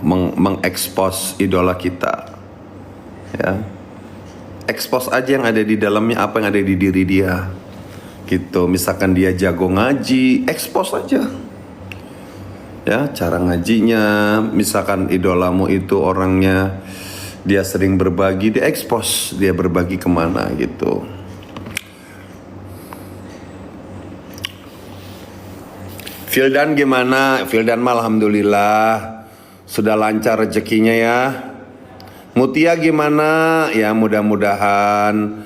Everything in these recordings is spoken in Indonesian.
mengekspos idola kita, ya. Expose aja yang ada di dalamnya, apa yang ada di diri dia, gitu. Misalkan dia jago ngaji, expose aja, ya, cara ngajinya. Misalkan idolamu itu orangnya dia sering berbagi, dia expose, dia berbagi kemana, gitu. Fildan gimana? Fildan mah alhamdulillah sudah lancar rezekinya ya. Mutia gimana? Ya mudah-mudahan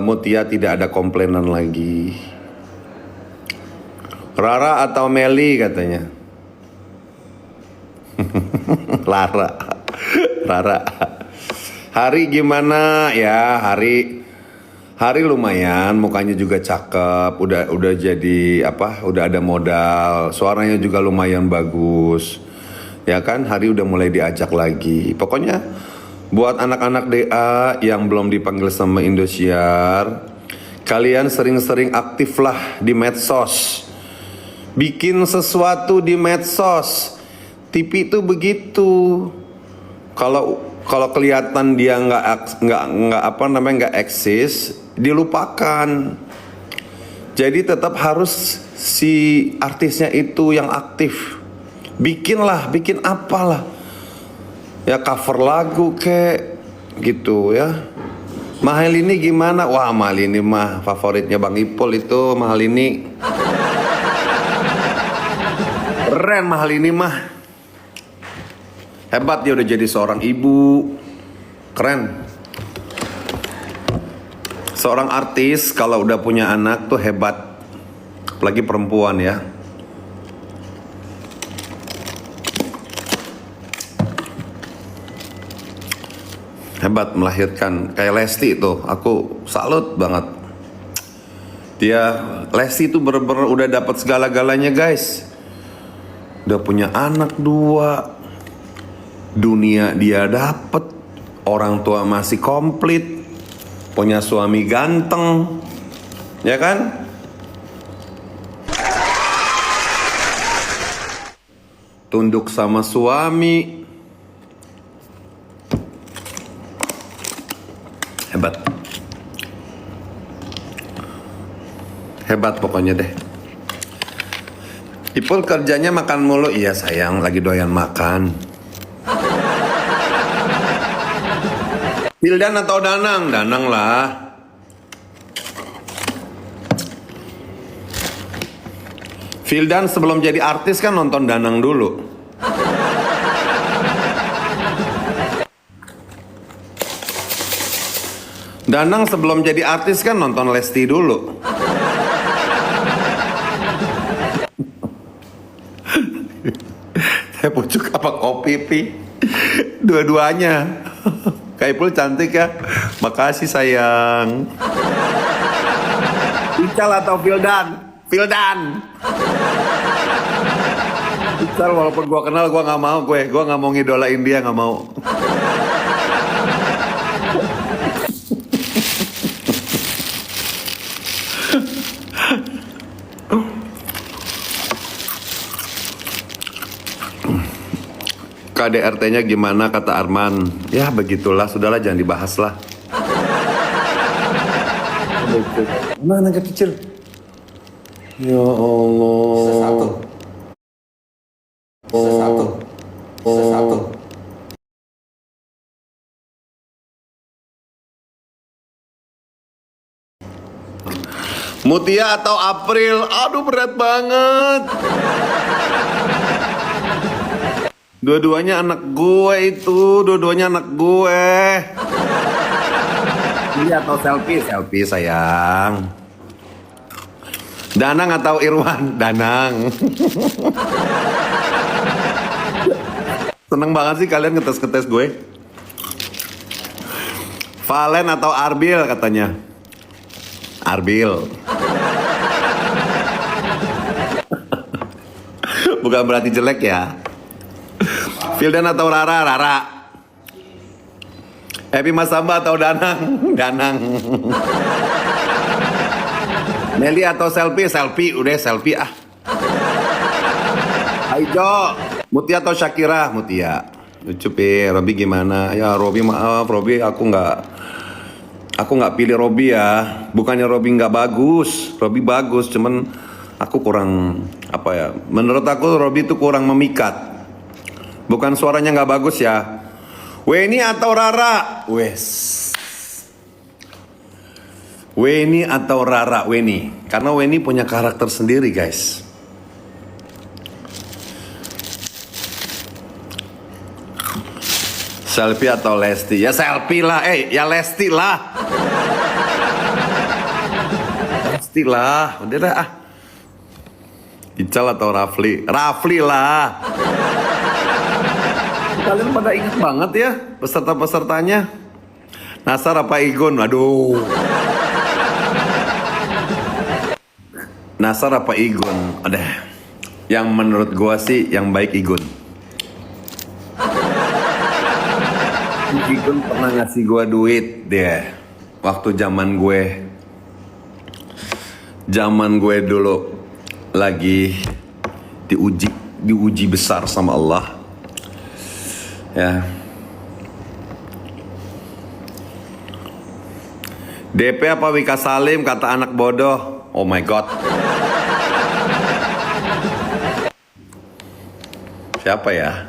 Mutia tidak ada komplainan lagi. Rara atau Meli katanya. Rara. Hari gimana? Ya Hari lumayan, mukanya juga cakep, udah jadi apa? Udah ada modal, suaranya juga lumayan bagus. Ya kan, Hari udah mulai diajak lagi. Pokoknya buat anak-anak DA yang belum dipanggil sama Indosiar, kalian sering-sering aktiflah di medsos. Bikin sesuatu di medsos. TV itu begitu. Kalau kelihatan dia nggak eksis, dilupakan. Jadi tetap harus si artisnya itu yang aktif. Bikin apalah. Ya cover lagu kek gitu ya. Mahal ini gimana? Wah, Mahal ini mah favoritnya Bang Ipul itu, Mahal ini. Keren Mahal ini mah. Hebat, dia udah jadi seorang ibu. Keren. Seorang artis kalau udah punya anak tuh hebat. Apalagi perempuan ya. Hebat melahirkan. Kayak Lesti tuh, aku salut banget. Lesti tuh bener-bener udah dapat segala-galanya guys. Udah punya anak 2. Dunia dia dapet. Orang tua masih komplit. Punya suami ganteng. Ya kan? Tunduk sama suami. Hebat pokoknya deh. Ipul kerjanya makan mulu. Iya sayang, lagi doyan makan. Fildan atau Danang? Danang lah. Fildan sebelum jadi artis kan nonton Danang dulu. Danang sebelum jadi artis kan nonton Lesti dulu. Teh pucuk apa kopi, Pi? Dua-duanya. Kak Ipul cantik ya. Makasih sayang. Ical atau Fildan? Fildan. Ical walaupun gua kenal gua nggak mau, gua nggak mau ngidolain dia, nggak mau. KDRT-nya gimana kata Arman? Ya begitulah, sudahlah jangan dibahas lah. Mana kecil? Ya Allah. Sesatu. Mutia atau April? Aduh berat banget. Dua-duanya anak gue itu, Ini atau selfie sayang. Danang atau Irwan? Danang. Seneng banget sih kalian ngetes gue. Valen atau Arbil katanya. Arbil. Bukan berarti jelek ya. Fildan atau Rara? Happy Masamba atau Danang? Meli atau selfie? Udah selfie ah. Ayo Jo. Mutia atau Syakira? Mutia. Lucu Pi. Robi gimana? Ya Robi maaf, Robi aku nggak pilih Robi ya. Bukannya Robi nggak bagus, Robi bagus, cuman aku kurang apa ya? Menurut aku Robi itu kurang memikat. Bukan suaranya nggak bagus ya. Weni atau Rara? Weni atau Rara? Weni. Karena Weni punya karakter sendiri guys. Selfie atau Lesti? Ya selfie lah, ya Lesti lah. Lesti lah, udah dah ah. Ical atau Rafli? Rafli lah. Kalian pada ingat banget ya peserta-pesertanya. Nasar apa Igun? Aduh. Nasar apa Igun? Ada. Yang menurut gua sih yang baik Igun. Igun pernah ngasih gua duit dia. Waktu zaman gue dulu lagi diuji besar sama Allah. Ya. DP apa Wika Salim kata anak bodoh? Oh my god. Siapa ya?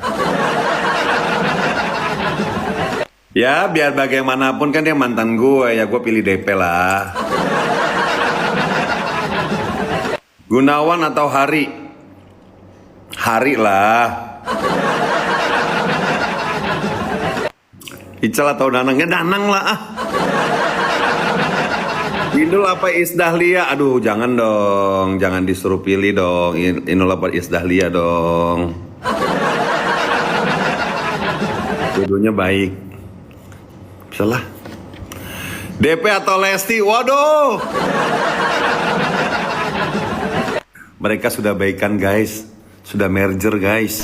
Ya biar bagaimanapun kan dia mantan gue, ya gue pilih DP lah. Gunawan atau Hari? Hari lah. Ical atau Danang? Ya Danang lah ah. Indul apa Isdahlia? Aduh jangan dong, jangan disuruh pilih dong. Indul apa Isdahlia dong. Dua-duanya baik. Salah. DP atau Lesti? Waduh. Mereka sudah baikan guys. Sudah merger guys.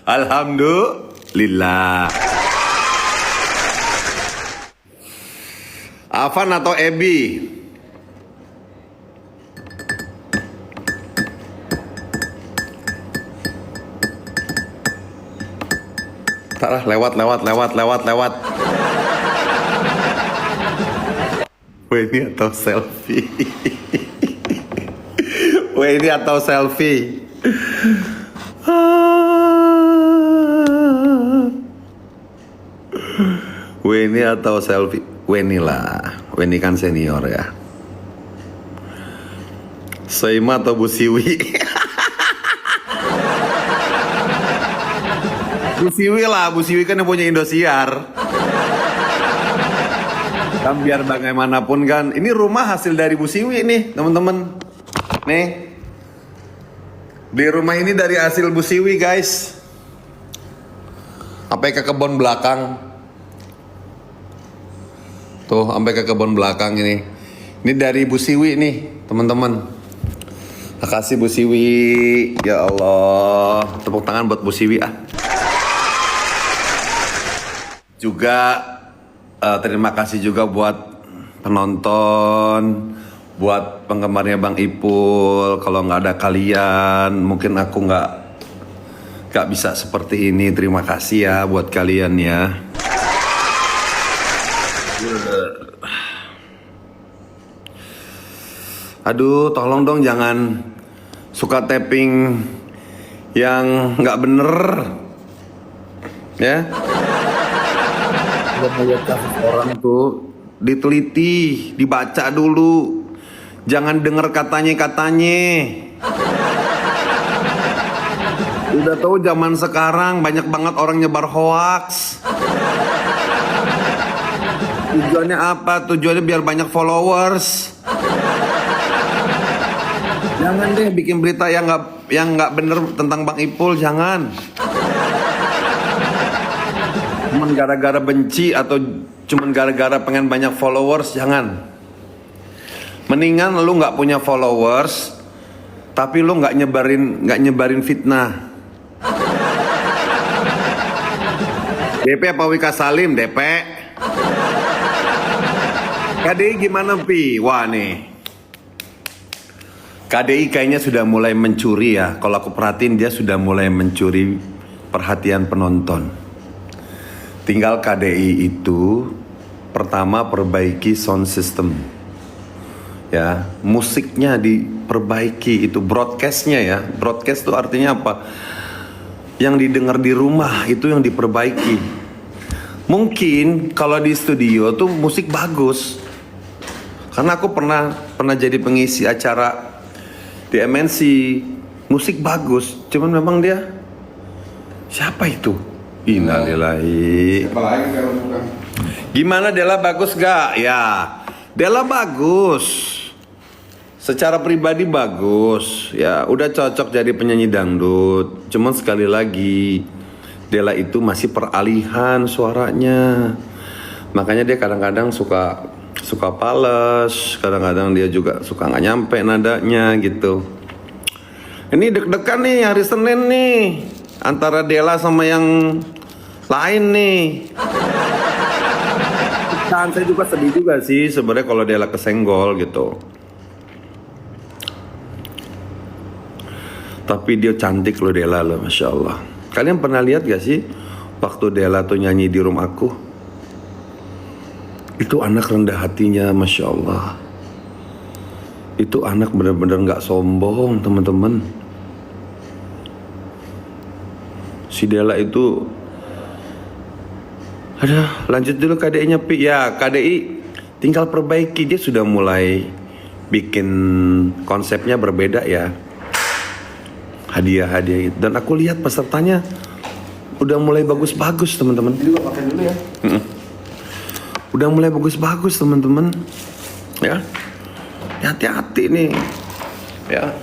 Alhamdulillah. Afan atau Ebi? Tarah lewat. Weni atau selfie? Weni atau selfie? Weni atau selfie? Weni lah. Weni kan senior ya. Soima atau Bu Siwi? Bu Siwi lah, Bu Siwi kan yang punya Indosiar. Kan biar bagaimanapun kan, ini rumah hasil dari Bu Siwi nih teman-teman. Nih, beli rumah ini dari hasil Bu Siwi guys. Sampai ke kebun belakang. Tuh, sampai ke kebun belakang ini. Ini dari Bu Siwi nih teman-teman. Makasih Bu Siwi. Ya Allah, tepuk tangan buat Bu Siwi ah. Juga terima kasih juga buat penonton, buat penggemarnya Bang Ipul. Kalau nggak ada kalian, mungkin aku nggak bisa seperti ini. Terima kasih ya buat kalian ya. Aduh, tolong dong jangan suka tapping yang nggak bener, ya. Kalau melihat kasus orang tuh diteliti, dibaca dulu, jangan denger katanya. Udah tahu zaman sekarang banyak banget orang nyebar hoax. Tujuannya apa? Tujuannya biar banyak followers. Jangan deh bikin berita yang nggak bener tentang Bang Ipul, jangan. Cuman gara-gara benci atau cuman gara-gara pengen banyak followers, jangan. Mendingan lu nggak punya followers, tapi lu nggak nyebarin fitnah. DP apa Wika Salim? DP. Kadi gimana Pi? Wah nih. KDI kayaknya sudah mulai mencuri ya. Kalau aku perhatiin dia sudah mulai mencuri perhatian penonton. Tinggal KDI itu pertama perbaiki sound system. Ya, musiknya diperbaiki, itu broadcastnya ya. Broadcast itu artinya apa? Yang didengar di rumah itu yang diperbaiki. Mungkin kalau di studio tuh musik bagus. Karena aku pernah jadi pengisi acara di MNC, musik bagus, cuman memang dia siapa itu? Innalillahi. Siapa lagi kalau bukan? Gimana Della, bagus gak? Ya, Della bagus. Secara pribadi bagus. Ya, udah cocok jadi penyanyi dangdut. Cuman sekali lagi, Della itu masih peralihan suaranya. Makanya dia kadang-kadang suka pales, kadang-kadang dia juga suka nggak nyampe nadanya gitu. Ini deg-degan nih hari Senin nih antara Della sama yang lain nih. Saya juga sedih juga sih sebenarnya kalau Della kesenggol gitu. Tapi dia cantik loh Della loh, Masya Allah. Kalian pernah lihat gak sih waktu Della tuh nyanyi di room aku? Itu anak rendah hatinya, Masya Allah. Itu anak benar-benar gak sombong, teman-teman. Si Della itu, lanjut dulu KDI-nya Pi. Ya, KDI tinggal perbaiki. Dia sudah mulai bikin konsepnya berbeda ya. Hadiah-hadiah itu. Dan aku lihat pesertanya udah mulai bagus-bagus, teman-teman. Ini gua pakai dulu ya. Udah mulai bagus-bagus teman-teman. Ya, hati-hati nih. Ya.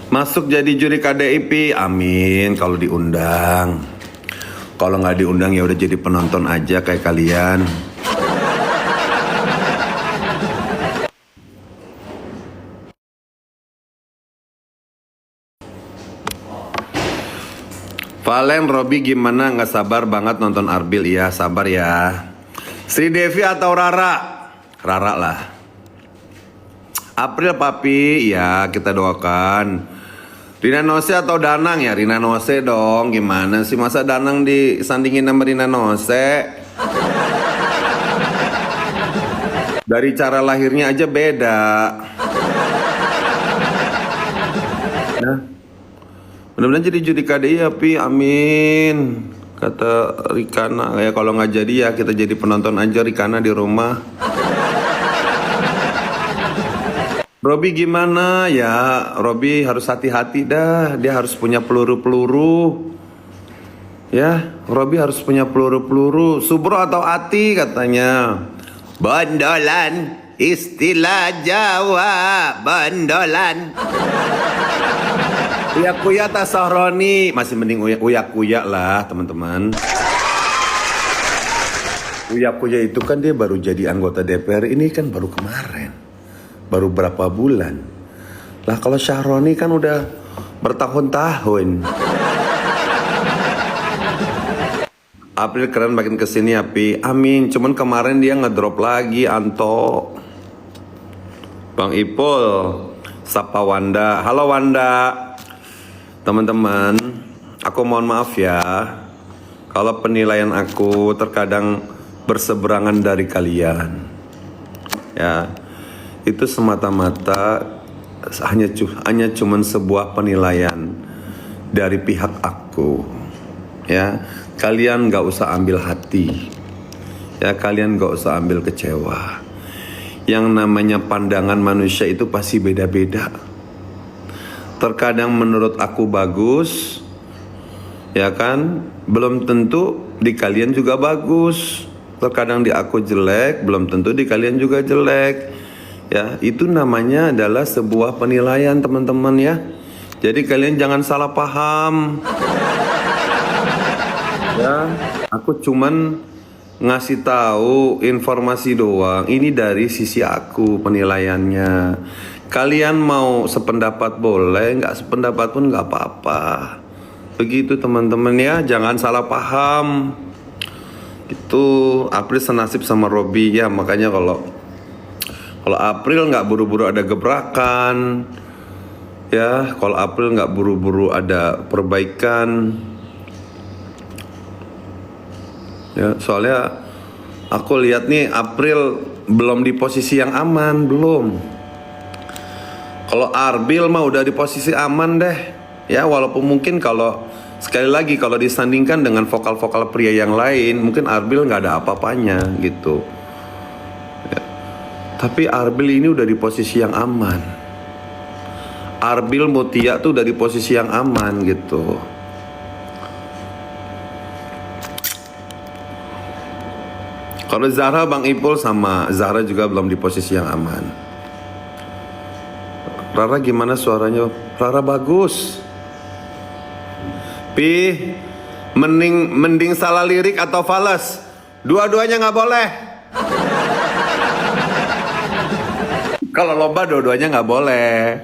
Masuk jadi juri KDIP, amin kalau diundang. Kalau nggak diundang ya udah jadi penonton aja kayak kalian. Valen, Robi gimana? Nggak sabar banget nonton Arbil. Iya sabar ya. Sri Devi atau Rara? Rara lah. April papi, ya kita doakan. Rina Nose atau Danang ya? Rina Nose dong. Gimana sih masa Danang disandingin sama Rina Nose? Dari cara lahirnya aja beda. Nah, mudah-mudahan jadi juri KDI ya Pi, amin. Kata Rikana, ya kalau nggak jadi ya kita jadi penonton aja Rikana di rumah. Robi gimana? Ya, Robi harus hati-hati dah. Dia harus punya peluru-peluru. Ya, Robi harus punya peluru-peluru. Subro atau Ati katanya. Bondolan, istilah Jawa, bondolan. Uya-kuya Tasahroni, masih mending uya-kuya lah teman-teman. Uya-kuya itu kan dia baru jadi anggota DPR, ini kan baru kemarin. Baru berapa bulan. Lah kalau Syahroni kan udah bertahun-tahun. April keren makin kesini ya Pi, amin. Cuman kemarin dia ngedrop lagi Anto. Bang Ipul, sapa Wanda. Halo Wanda. Teman-teman, aku mohon maaf ya kalau penilaian aku terkadang berseberangan dari kalian. Ya, itu semata-mata hanya cuman sebuah penilaian dari pihak aku. Ya, kalian gak usah ambil hati. Ya, kalian gak usah ambil kecewa. Yang namanya pandangan manusia itu pasti beda-beda. Terkadang menurut aku bagus, ya kan? Belum tentu di kalian juga bagus. Terkadang di aku jelek, belum tentu di kalian juga jelek. Ya, itu namanya adalah sebuah penilaian teman-teman ya. Jadi kalian jangan salah paham. Ya, aku cuman ngasih tahu informasi doang. Ini dari sisi aku penilaiannya. Kalian mau sependapat boleh, nggak sependapat pun nggak apa-apa. Begitu teman-teman ya, jangan salah paham. Itu April senasib sama Robby ya, makanya kalau April nggak buru-buru ada gebrakan, ya kalau April nggak buru-buru ada perbaikan, ya soalnya aku lihat nih April belum di posisi yang aman, belum. Kalau Arbil mah udah di posisi aman deh, ya walaupun mungkin kalau sekali lagi kalau disandingkan dengan vokal-vokal pria yang lain, mungkin Arbil nggak ada apa-apanya gitu. Ya. Tapi Arbil ini udah di posisi yang aman. Arbil Mutia tuh udah di posisi yang aman gitu. Kalau Zahra, Bang Ipul sama Zahra juga belum di posisi yang aman. Rara gimana suaranya? Rara bagus. Mending salah lirik atau fales? Dua-duanya nggak boleh. Kalau lomba dua-duanya nggak boleh.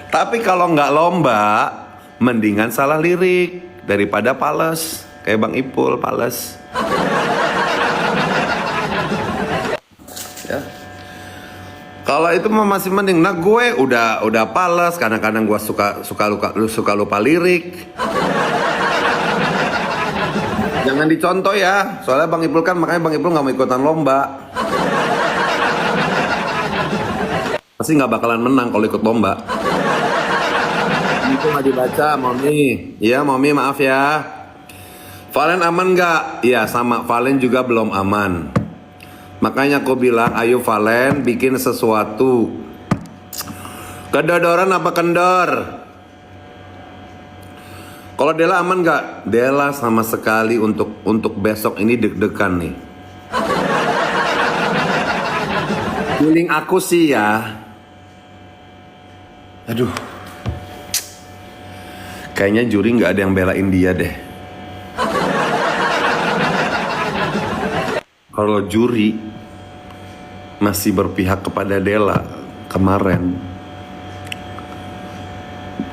Tapi kalau nggak lomba, mendingan salah lirik daripada fales. Kayak Bang Ipul fales. Ya. Kalau itu mah masih mending. Nah gue udah fales. Kadang-kadang gue suka lupa lirik. Jangan dicontoh ya. Soalnya Bang Ipul kan, makanya Bang Ipul nggak mau ikutan lomba. Pasti nggak bakalan menang kalau ikut lomba. Itu nggak dibaca, Mami. Iya, Mami maaf ya. Valen aman nggak? Iya sama. Valen juga belum aman. Makanya aku bilang, ayo Valen bikin sesuatu. Kedodoran apa kendor? Kalau Dela aman nggak? Dela sama sekali untuk besok ini deg-degan nih. Feeling aku sih ya. Aduh. Kayaknya juri nggak ada yang belain dia deh. Kalau juri masih berpihak kepada Dela kemarin.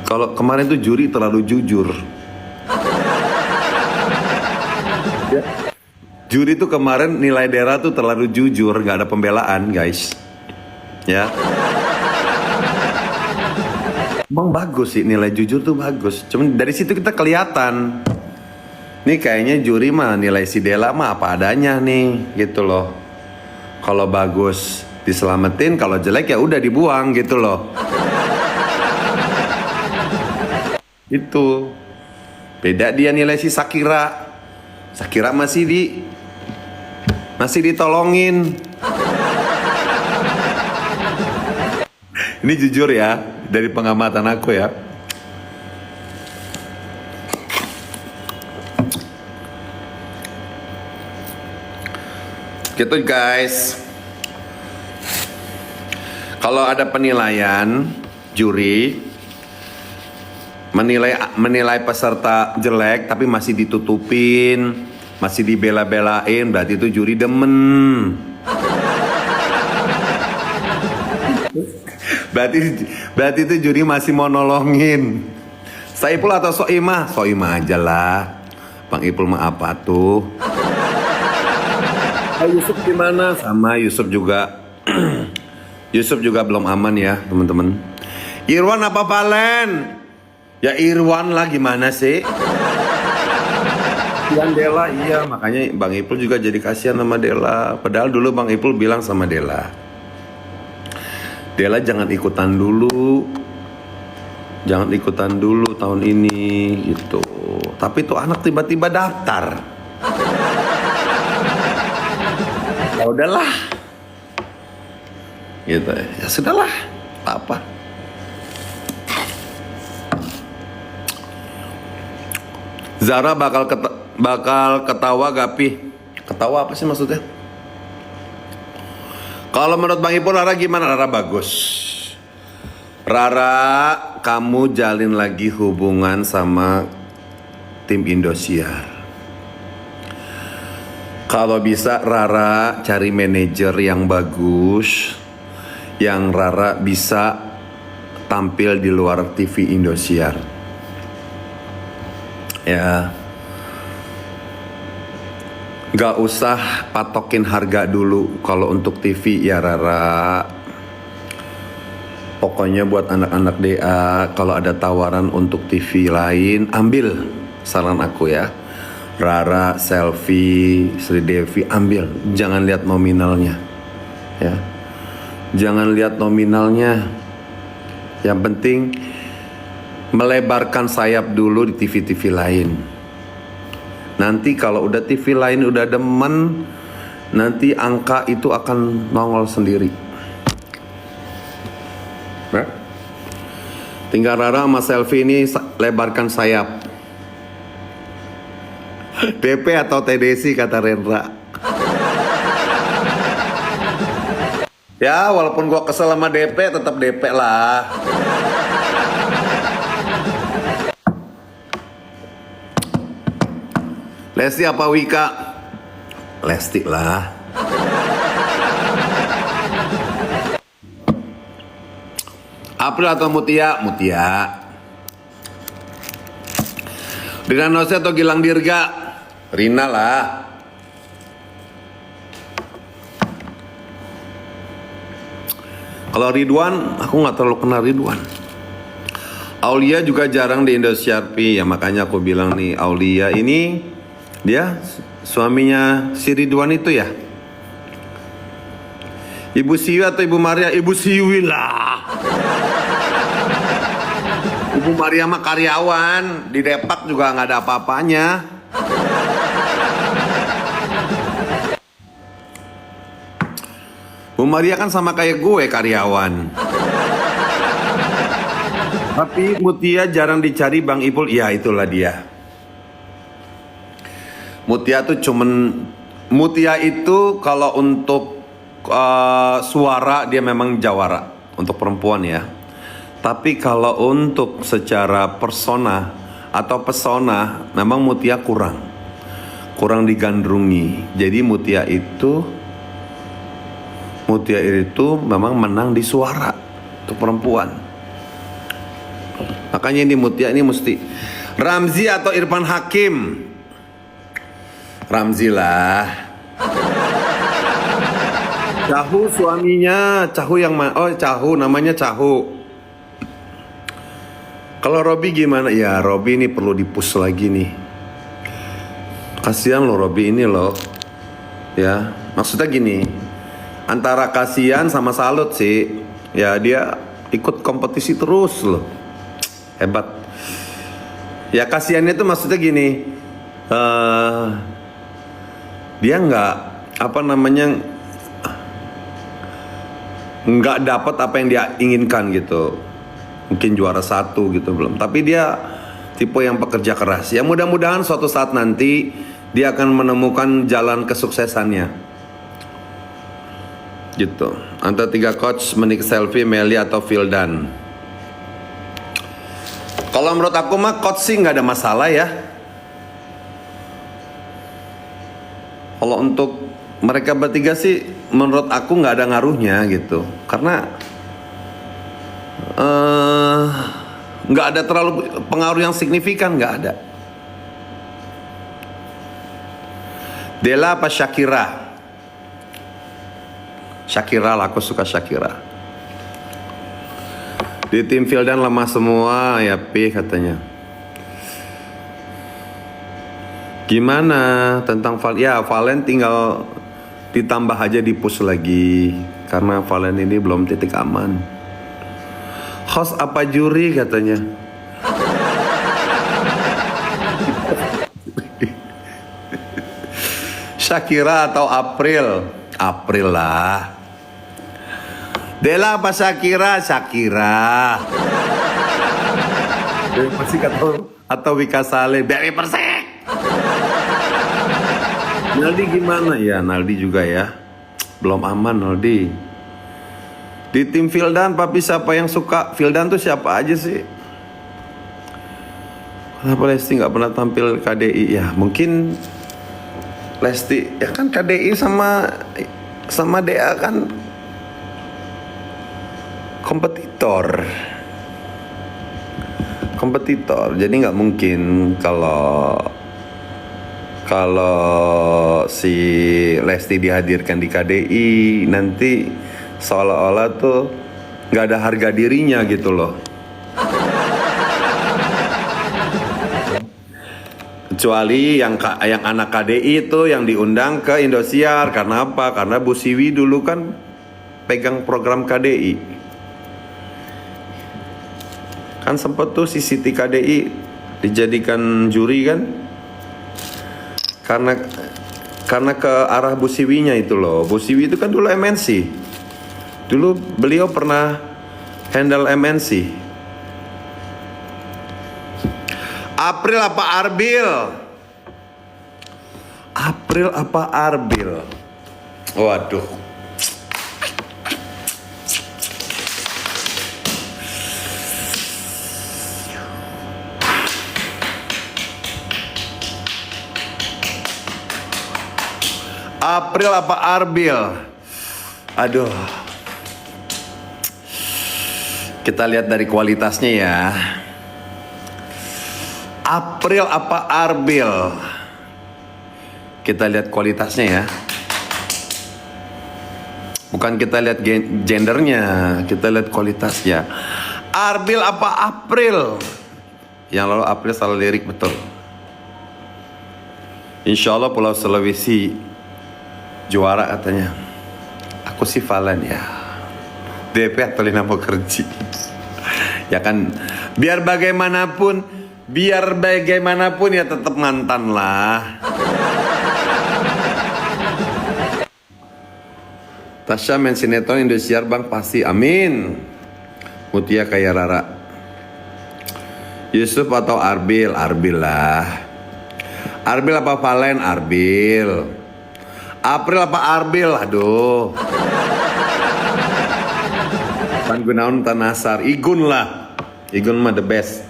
Kalau kemarin tuh juri terlalu jujur. Juri tuh kemarin nilai Dela tuh terlalu jujur, nggak ada pembelaan guys. Ya. Emang bagus sih, nilai jujur tuh bagus. Cuman dari situ kita kelihatan. Nih kayaknya juri mah nilai si Dela mah apa adanya nih, gitu loh. Kalau bagus diselamatin, kalau jelek ya udah dibuang gitu loh. Itu beda dia nilai si Shakira. Shakira masih ditolongin. Ini jujur ya, dari pengamatan aku ya. Gitu guys. Kalau ada penilaian juri menilai peserta jelek tapi masih ditutupin, masih dibela-belain, berarti itu juri demen. berarti itu juri masih mau nolongin. Saipul atau Soimah? Soimah aja lah. Bang Ipul mah apa tuh? Yusuf gimana? Sama Yusuf juga. Yusuf juga belum aman ya teman-teman. Irwan apa Valen? Ya Irwan lah, gimana sih? Kasihan Dela, iya makanya Bang Ipul juga jadi kasihan sama Dela. Padahal dulu Bang Ipul bilang sama Dela, Dela jangan ikutan dulu tahun ini gitu. Tapi tuh anak tiba-tiba daftar. Ya udahlah, gitu ya sudahlah, apa? Zara bakal ketawa gak Pi? Ketawa apa sih maksudnya? Kalau menurut Bang Ipul, Rara gimana? Rara bagus. Rara, kamu jalin lagi hubungan sama tim Indosiar. Kalau bisa Rara cari manajer yang bagus, yang Rara bisa tampil di luar TV Indosiar. Ya, Gak usah patokin harga dulu kalau untuk TV ya Rara. Pokoknya buat anak-anak DA, kalau ada tawaran untuk TV lain, ambil. Saran aku ya. Rara, Selfie, Sri Devi, ambil. Jangan lihat nominalnya. Ya. Jangan lihat nominalnya. Yang penting melebarkan sayap dulu di TV-TV lain. Nanti kalau udah TV lain udah demen, nanti angka itu akan nongol sendiri. Nah, tinggal Rara sama Selfie ini lebarkan sayap. DP atau TDC kata Rendra. Ya walaupun gua kesel sama DP, tetap DP lah. Lesti apa Wika? Lesti lah. April atau Mutia? Mutia. Rina Nose atau Gilang Dirga? Rina lah. Kalau Ridwan, aku nggak terlalu kenal Ridwan. Aulia juga jarang di Indosiar Pi, ya makanya aku bilang nih, Aulia ini dia suaminya si Ridwan itu ya. Ibu Siwi atau Ibu Maria? Ibu Siwi lah. Ibu Maria mah karyawan, di Depak juga nggak ada apa-apanya. Bu Maria kan sama kayak gue karyawan. Tapi Mutia jarang dicari Bang Ipul, ya itulah dia. Mutia tuh Mutia itu kalau untuk suara dia memang jawara untuk perempuan ya. Tapi kalau untuk secara persona atau pesona memang Mutia kurang digandrungi. Jadi Mutia itu memang menang di suara untuk perempuan. Makanya ini Mutia ini mesti Ramzi atau Irfan Hakim. Ramzi lah. Cahu suaminya, Cahu namanya Cahu. Kalau Robby gimana? Ya Robby ini perlu dipush lagi nih. Kasihan loh Robby ini loh. Ya, maksudnya gini. Antara kasihan sama salut sih. Ya dia ikut kompetisi terus loh. Hebat. Ya kasihannya tuh maksudnya gini. Dia nggak nggak dapat apa yang dia inginkan gitu. Mungkin juara 1 gitu belum. Tapi dia tipe yang pekerja keras. Ya mudah-mudahan suatu saat nanti dia akan menemukan jalan kesuksesannya. Gitu. Antara 3 coach, Menik, Selfie, Meli atau Vildan. Kalau menurut aku mah coach sih nggak ada masalah ya. Kalau untuk mereka bertiga sih menurut aku nggak ada ngaruhnya gitu. Karena nggak ada terlalu pengaruh yang signifikan, nggak ada. Della apa Shakira? Shakira lah, aku suka Shakira. Di tim Vildan lemah semua ya Pi katanya. Gimana tentang Valen tinggal ditambah aja di push lagi karena Valen ini belum titik aman. Host apa juri katanya. Shakira atau April? April lah. Della apa Shakira? Shakira. Dewi Persik atau Wika Saleh? Dewi Persik. Naldi gimana? Ya Naldi juga ya. Belum aman Naldi. Di tim Vildan, Papi siapa yang suka? Vildan tuh siapa aja sih? Kenapa Lesti nggak pernah tampil KDI? Ya mungkin Lesti, ya kan KDI sama DA kan kompetitor. Jadi nggak mungkin kalau kalau si Lesti dihadirkan di KDI nanti seolah-olah tuh nggak ada harga dirinya gitu loh. Kecuali yang anak KDI itu yang diundang ke Indosiar. Karena apa? Karena Bu Siwi dulu kan pegang program KDI. Kan sempet tuh si Siti KDI dijadikan juri kan? Karena ke arah Bu Siwinya itu loh. Bu Siwi itu kan dulu MNC. Dulu beliau pernah handle MNC. April apa Arbil? April apa Arbil? Waduh. April apa Arbil? Aduh. Kita lihat dari kualitasnya ya. April apa Arbil? Kita lihat kualitasnya ya. Bukan kita lihat gendernya, kita lihat kualitasnya. Arbil apa April? Yang lalu April salah lirik betul. Insya Allah Pulau Sulawesi juara katanya. Aku sih Valen ya. DP atau Lina Mokerji. Ya kan, biar bagaimanapun ya tetap mantan lah. Tasya main sinetron Indosiar bang pasti, amin. Mutia kayak Rara. Yusuf atau Arbil? Arbil lah. Arbil apa Valen? Arbil. April apa Arbil? Aduh. Pan Gunawan Tanasar. Igun lah. Igun mah the best.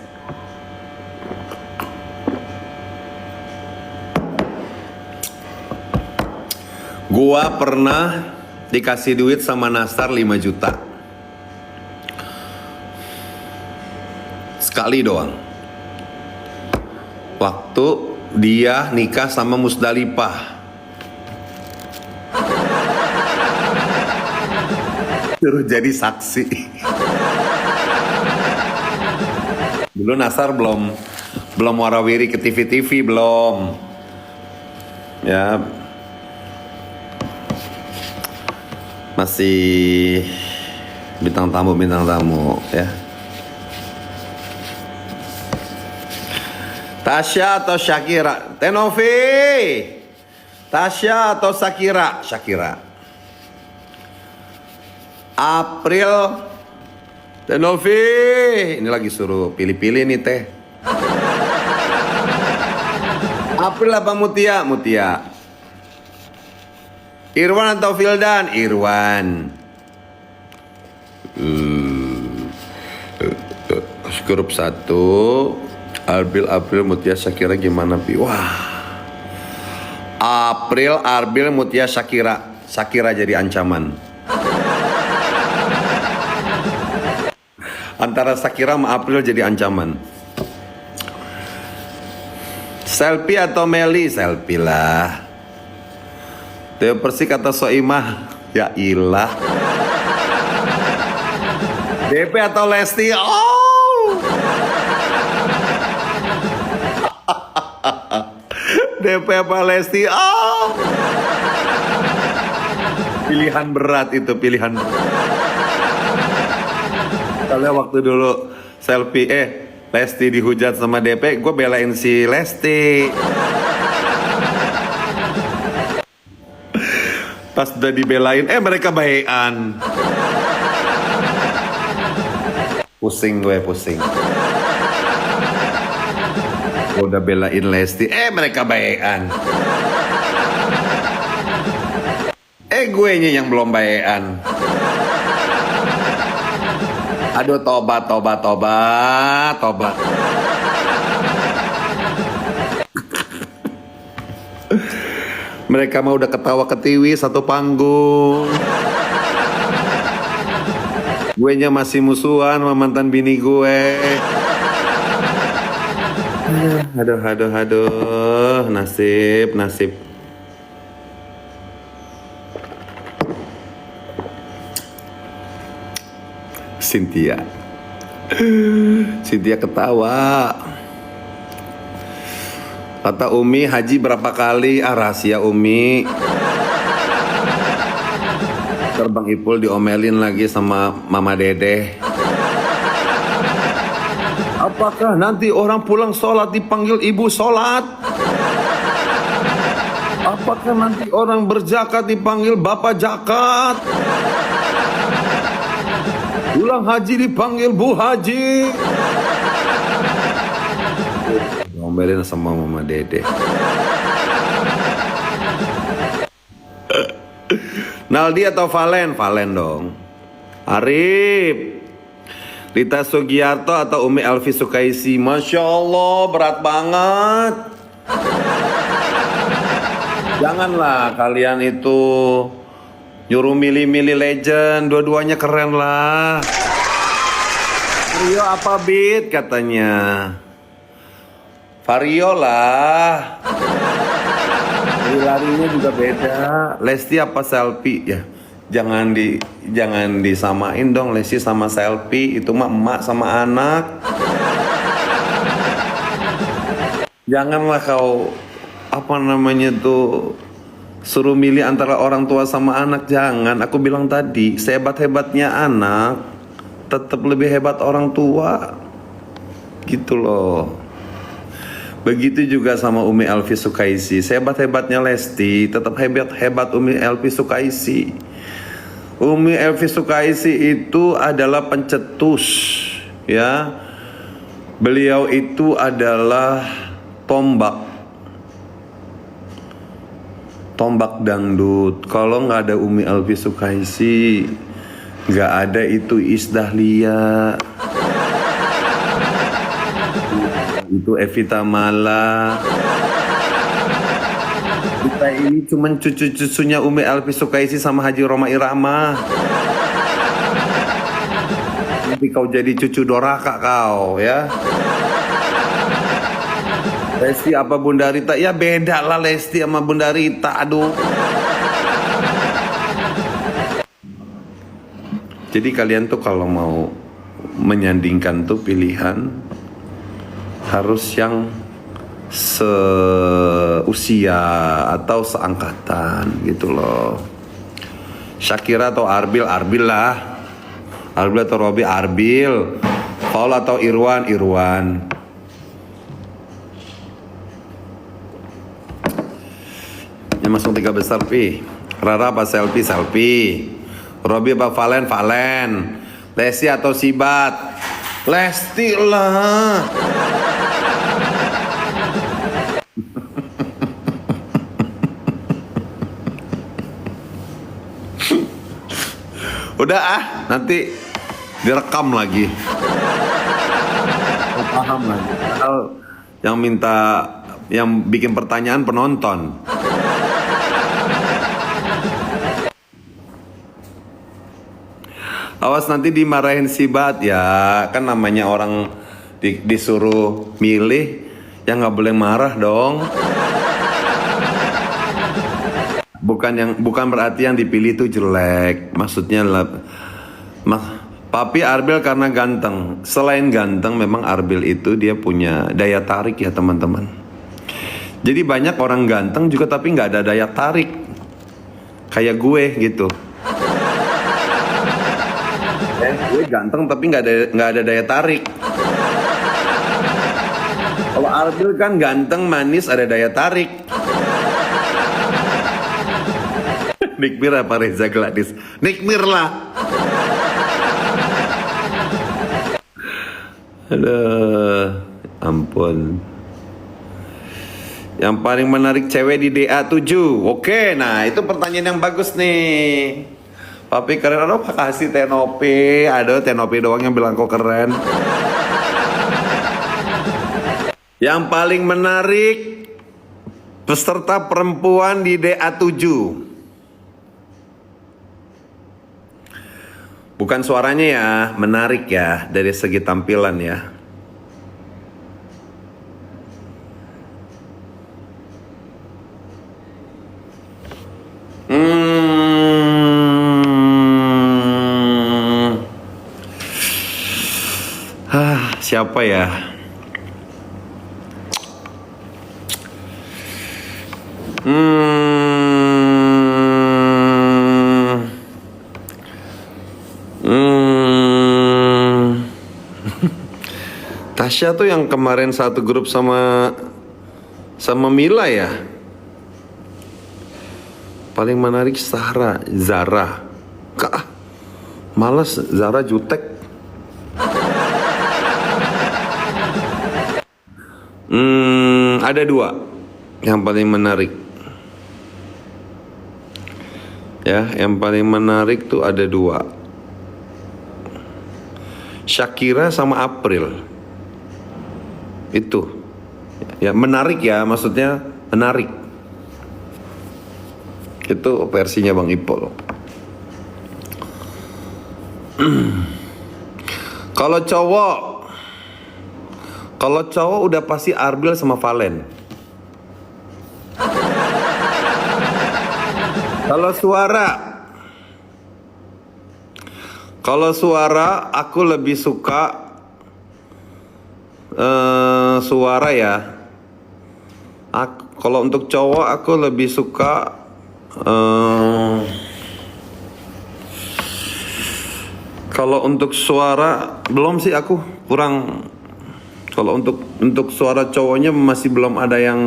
Gua pernah dikasih duit sama Nasar 5 juta. Sekali doang. Waktu dia nikah sama Musdalifah. Suruh jadi saksi. Dulu Nasar belum warawiri ke TV-TV belum. Ya. Masih bintang tamu ya. Tasya atau Shakira? Tenovi. Tasya atau Shakira? Shakira. April. Tenovi. Ini lagi suruh pilih-pilih nih teh. April apa Mutia? Mutia. Irwan atau Vildan? Irwan. Grup 1. April, Mutia, Shakira gimana Pi? Wah. April, Mutia, Shakira. Shakira jadi ancaman. Antara Shakira sama April jadi ancaman. Selfie atau Meli? Selfie lah. Teo Persik atau Soimah? Ya ilah. DP atau Lesti? Oh. DP apa Lesti? Oh. Pilihan berat itu, pilihan berat. Kalau waktu dulu selfie Lesti dihujat sama DP, gue belain si Lesti. Pas udah dibelain, mereka baekan. Pusing gue, pusing. Gue udah belain Lesti, mereka baekan. Gue yang belum baekan. Aduh, tobat. Mereka mah udah ketawa ketiwi satu panggung. Gue nya masih musuhan sama mantan bini gue. Aduh, aduh, aduh, nasib, nasib. Cynthia, Cynthia ketawa. Kata Umi, haji berapa kali? Ah, rahasia Umi. Terbang Ipul diomelin lagi sama Mama Dede. Apakah nanti orang pulang sholat dipanggil ibu sholat? Apakah nanti orang berzakat dipanggil bapak zakat? Pulang haji dipanggil bu haji. Ngomelin sama Mama Dede. Naldi atau Valen? Valen dong. Arif, Rita Sugiarto atau Umi Elvi Sukaisi? Masya Allah, berat banget. Janganlah kalian itu nyuruh milih-milih legend. Dua-duanya keren lah. Vario apa Bit katanya? Vario lah. Larinya juga beda. Lesti apa selfie ya? Jangan disamain dong Lesti sama selfie. Itu mah emak sama anak. Janganlah kau apa namanya tuh suruh milih antara orang tua sama anak. Jangan. Aku bilang tadi, sehebat-hebatnya anak tetap lebih hebat orang tua. Gitu loh. Begitu juga sama Umi Elvi Sukaisi. Sehebat-hebatnya Lesti tetap hebat Umi Elvi Sukaisi. Umi Elvi Sukaisi itu adalah pencetus, ya. Beliau itu adalah tombak dangdut. Kalau nggak ada Umi Elvi Sukaisi, nggak ada itu Iis Dahlia, itu Evita Mala. Kita ini cuman cucu-cucunya Umi Elvi Sukaisi sama Haji Roma Irama. Nanti kau jadi cucu doraka kau ya. Lesti apa Bunda Rita? Ya beda lah Lesti sama Bunda Rita. Aduh. Jadi kalian tuh kalau mau menyandingkan tuh pilihan harus yang seusia atau seangkatan gitu loh. Shakira atau Arbil? Arbil lah. Arbil atau Robi? Arbil. Paul atau Irwan? Irwan. Yang masuk 3 besar Pi. Rara apa selfie? Selfie. Robi apa Valen? Valen. Lesti atau Sibat? Lesti lah. Udah nanti direkam lagi. Paham lagi. Padahal yang bikin pertanyaan penonton. Awas nanti dimarahin Sibat ya, kan namanya orang disuruh milih, ya nggak boleh marah dong. Bukan berarti yang dipilih itu jelek. Maksudnya Papi Arbil karena ganteng. Selain ganteng memang Arbil itu dia punya daya tarik ya teman-teman. Jadi banyak orang ganteng juga tapi nggak ada daya tarik. Kayak gue gitu. Gue ganteng tapi nggak ada daya tarik. Kalau Arbil kan ganteng, manis, ada daya tarik. Nikmir apa Reza Gladys? Nikmir lah. Aduh, ampun. Yang paling menarik cewek di DA7. Oke, nah itu pertanyaan yang bagus nih. Papi keren, aduh makasih Tenopi. Aduh Tenopi doang yang bilang kok keren. Yang paling menarik peserta perempuan di DA7. Bukan suaranya ya, menarik ya dari segi tampilan ya. Siapa ya? Hmm, hmm. Tasya tuh yang kemarin satu grup sama Mila ya. Paling menarik Zara. Kak, males Zara jutek. Ada dua yang paling menarik. Ya, yang paling menarik tuh ada dua. Shakira sama April. Itu. Ya, menarik ya, maksudnya menarik. Itu versinya Bang Ipol. Kalau cowok udah pasti Arbil sama Valen. Kalau suara aku lebih suka suara ya. Kalau untuk cowok aku lebih suka kalau untuk suara belum sih, aku kurang. Kalau untuk suara cowoknya masih belum ada yang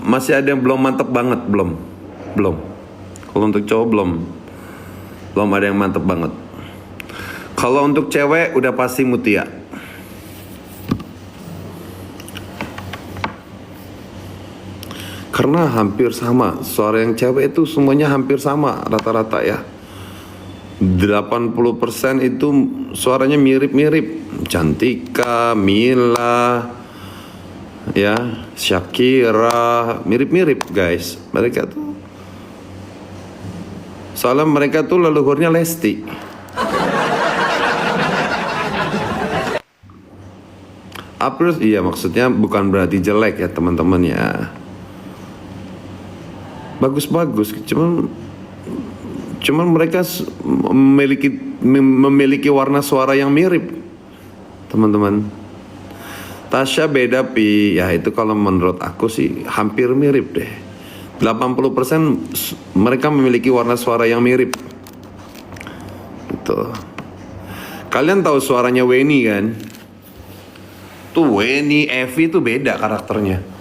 masih ada yang belum mantep banget, belum. Kalau untuk cowok belum ada yang mantep banget. Kalau untuk cewek udah pasti Mutia. Karena hampir sama, suara yang cewek itu semuanya hampir sama rata-rata ya. 80% itu suaranya mirip-mirip. Cantika, Mila, ya, Shakira, mirip-mirip guys. Soalnya mereka tuh leluhurnya Lesti. April, iya maksudnya bukan berarti jelek ya teman-teman ya. Bagus-bagus, cuman mereka memiliki warna suara yang mirip, teman-teman. Tasya beda Pi, ya itu kalau menurut aku sih hampir mirip deh. 80% mereka memiliki warna suara yang mirip. Gitu. Kalian tahu suaranya Weni kan? Tuh Weni, Evi tuh beda karakternya.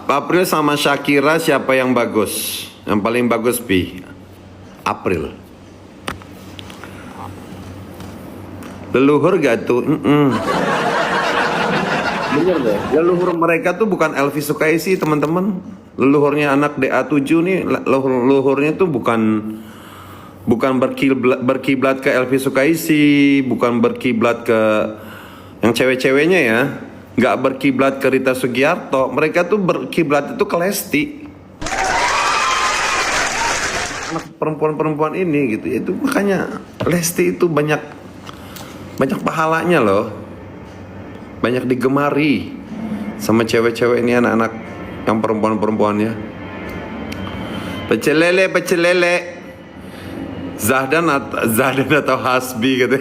April sama Shakira siapa yang bagus? Yang paling bagus Pi? April. Leluhur gak tuh? Bener deh. Leluhur mereka tuh bukan Elvi Sukaisi teman-teman. Leluhurnya anak DA7 nih, leluhurnya tuh bukan berkiblat ke Elvi Sukaisi, bukan berkiblat ke yang cewek-ceweknya ya. Nggak berkiblat ke Rita Sugiarto, mereka tuh berkiblat itu ke Lesti. Anak perempuan-perempuan ini gitu, itu makanya Lesti itu banyak pahalanya loh, banyak digemari sama cewek-cewek ini, anak-anak yang perempuan-perempuannya. Pecel lele, Zahdan atau Hasbi gitu.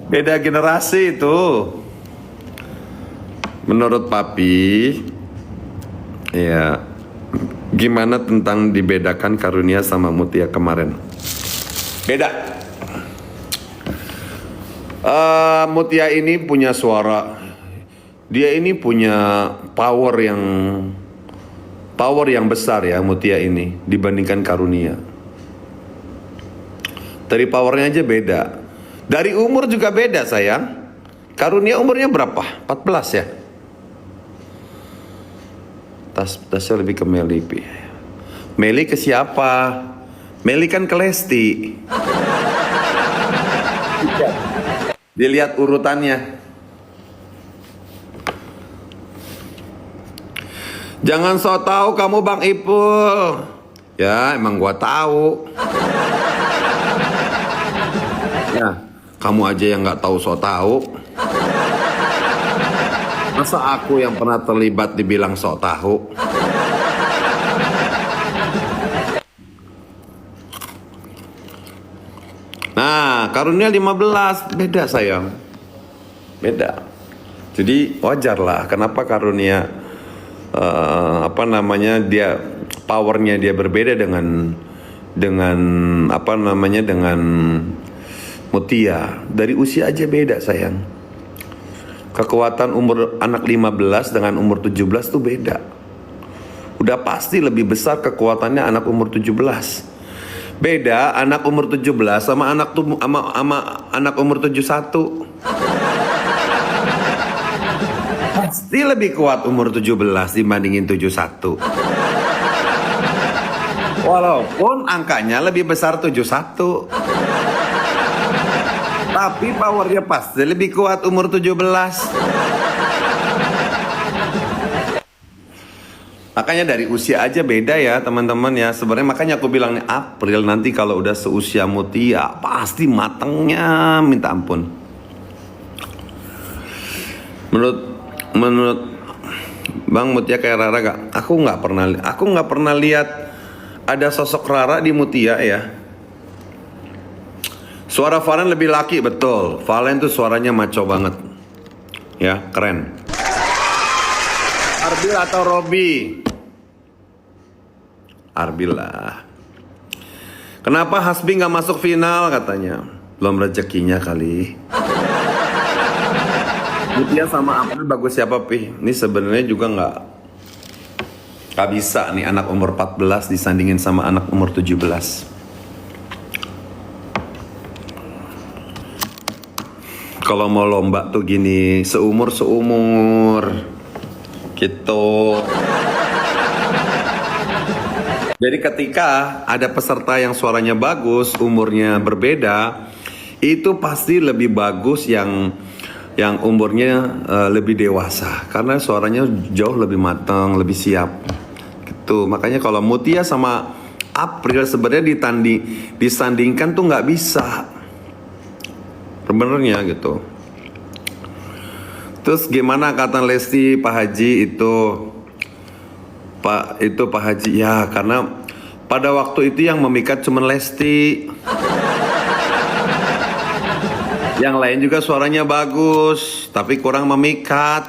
Beda generasi itu. Menurut Papi, ya gimana tentang dibedakan Karunia sama Mutia kemarin? Beda. Mutia ini punya suara, dia ini punya power yang besar ya, Mutia ini dibandingkan Karunia. Dari powernya aja beda. Dari umur juga beda sayang. Karunia umurnya berapa? 14 ya? Tasnya lebih ke Meli. Meli ke siapa? Meli kan ke Lesti. Dilihat urutannya. Jangan so tahu kamu Bang Ipul. Ya emang gua tahu. Ya. Kamu aja yang nggak tahu so tahu. Masa aku yang pernah terlibat dibilang so tahu? Nah, karunia 15 beda sayang. Beda. Jadi wajar lah kenapa karunia apa namanya dia powernya dia berbeda dengan apa namanya dengan Mutia. Dari usia aja beda sayang. Kekuatan umur anak 15 dengan umur 17 tuh beda. Udah pasti lebih besar kekuatannya anak umur 17. Beda anak umur 17 sama anak umur 71. Pasti lebih kuat umur 17 dibandingin 71. Walaupun angkanya lebih besar 71. Tapi powernya pasti lebih kuat umur 17. Makanya dari usia aja beda ya teman-teman ya. Sebenarnya makanya aku bilang nih April nanti kalau udah seusia Mutia pasti matengnya minta ampun. Menurut Bang Mutia kayak Rara gak? Aku nggak pernah lihat ada sosok Rara di Mutia ya. Suara Valen lebih laki betul. Valen tuh suaranya maco banget. Ya, keren. Arbil atau Robby? Arbil lah. Kenapa Hasbi nggak masuk final katanya? Belum rezekinya kali. Mutia sama April bagus siapa Pi? Ini sebenarnya juga nggak bisa nih anak umur 14 disandingin sama anak umur 17. Kalau mau lomba tuh gini, seumur gitu. Jadi ketika ada peserta yang suaranya bagus, umurnya berbeda, itu pasti lebih bagus yang umurnya lebih dewasa, karena suaranya jauh lebih matang, lebih siap. Gitu. Makanya kalau Mutia sama April sebenarnya disandingkan tuh nggak bisa. Sebenarnya gitu. Terus gimana kata Lesti Pak Haji itu Pak Haji ya karena pada waktu itu yang memikat cuma Lesti. Yang lain juga suaranya bagus tapi kurang memikat.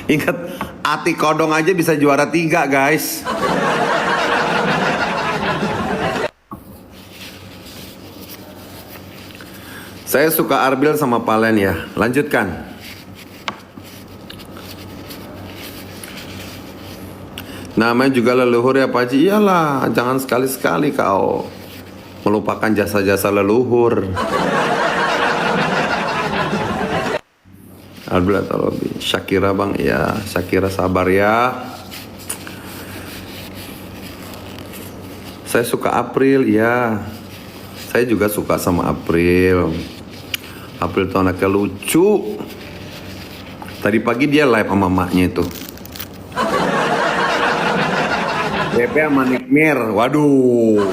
Ingat Ati Kodong aja bisa juara 3 guys. Saya suka Arbil sama Valen ya. Lanjutkan. Namanya juga leluhur ya Pak Haji. Iyalah, jangan sekali-sekali kau melupakan jasa-jasa leluhur. Arbil atau Robby? Shakira bang, ya Shakira sabar ya. Saya suka April ya. Saya juga suka sama April. April tuh anaknya lucu. Tadi pagi dia live sama maknya itu. Pepe sama Nikmir. Waduh.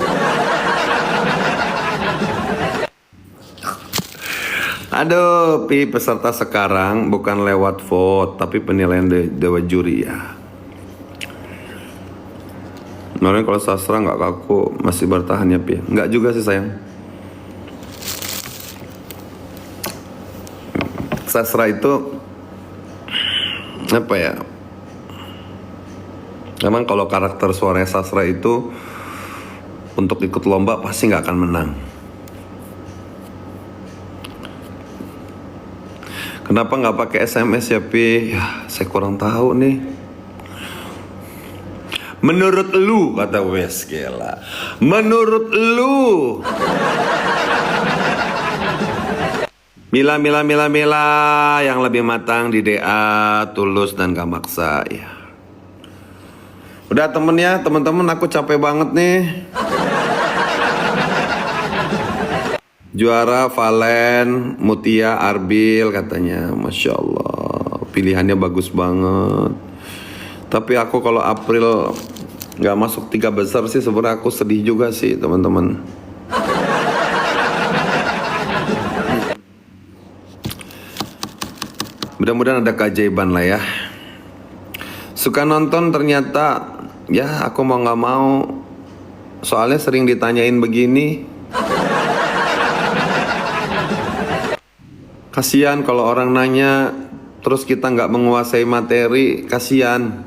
Aduh, Pi, peserta sekarang bukan lewat vote, tapi penilaian dewa juri ya. Kemarin kalau sastra nggak kaku, masih bertahan ya Pi. Nggak juga sih sayang. Sastra itu apa ya? Memang kalau karakter suaranya sastra itu untuk ikut lomba pasti nggak akan menang. Kenapa nggak pakai SMS ya Pi? Ya, saya kurang tahu nih. Menurut lu kata Wes gila. Menurut lu. Mila yang lebih matang di DA, tulus dan gak maksa ya. Udah temen-temen aku capek banget nih. Juara Valen, Mutia, Arbil katanya. Masya Allah, pilihannya bagus banget. Tapi aku kalau April gak masuk 3 besar sih sebenarnya aku sedih juga sih teman-teman. Mudah-mudahan ada keajaiban lah ya. Suka nonton ternyata ya aku mau gak mau Soalnya sering ditanyain begini. Kasihan kalau orang nanya terus kita nggak menguasai materi, kasihan.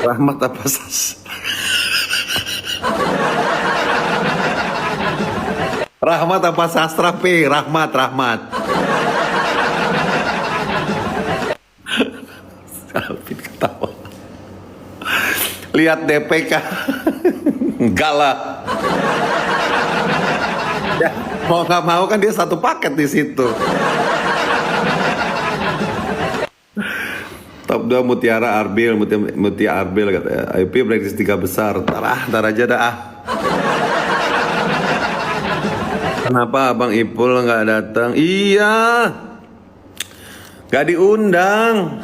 Rahmat apa sas? Rahmat apa sastra P? Rahmat. Alvin ketawa. Lihat DPK. Enggak lah. Ya, mau nggak mau kan dia satu paket di situ. Top 2 Mutiara Arbil, Mutia Arbil katanya. IP prediksi 3 besar. Ntar aja dah ah. Kenapa Abang Ipul nggak datang? Iya, nggak diundang.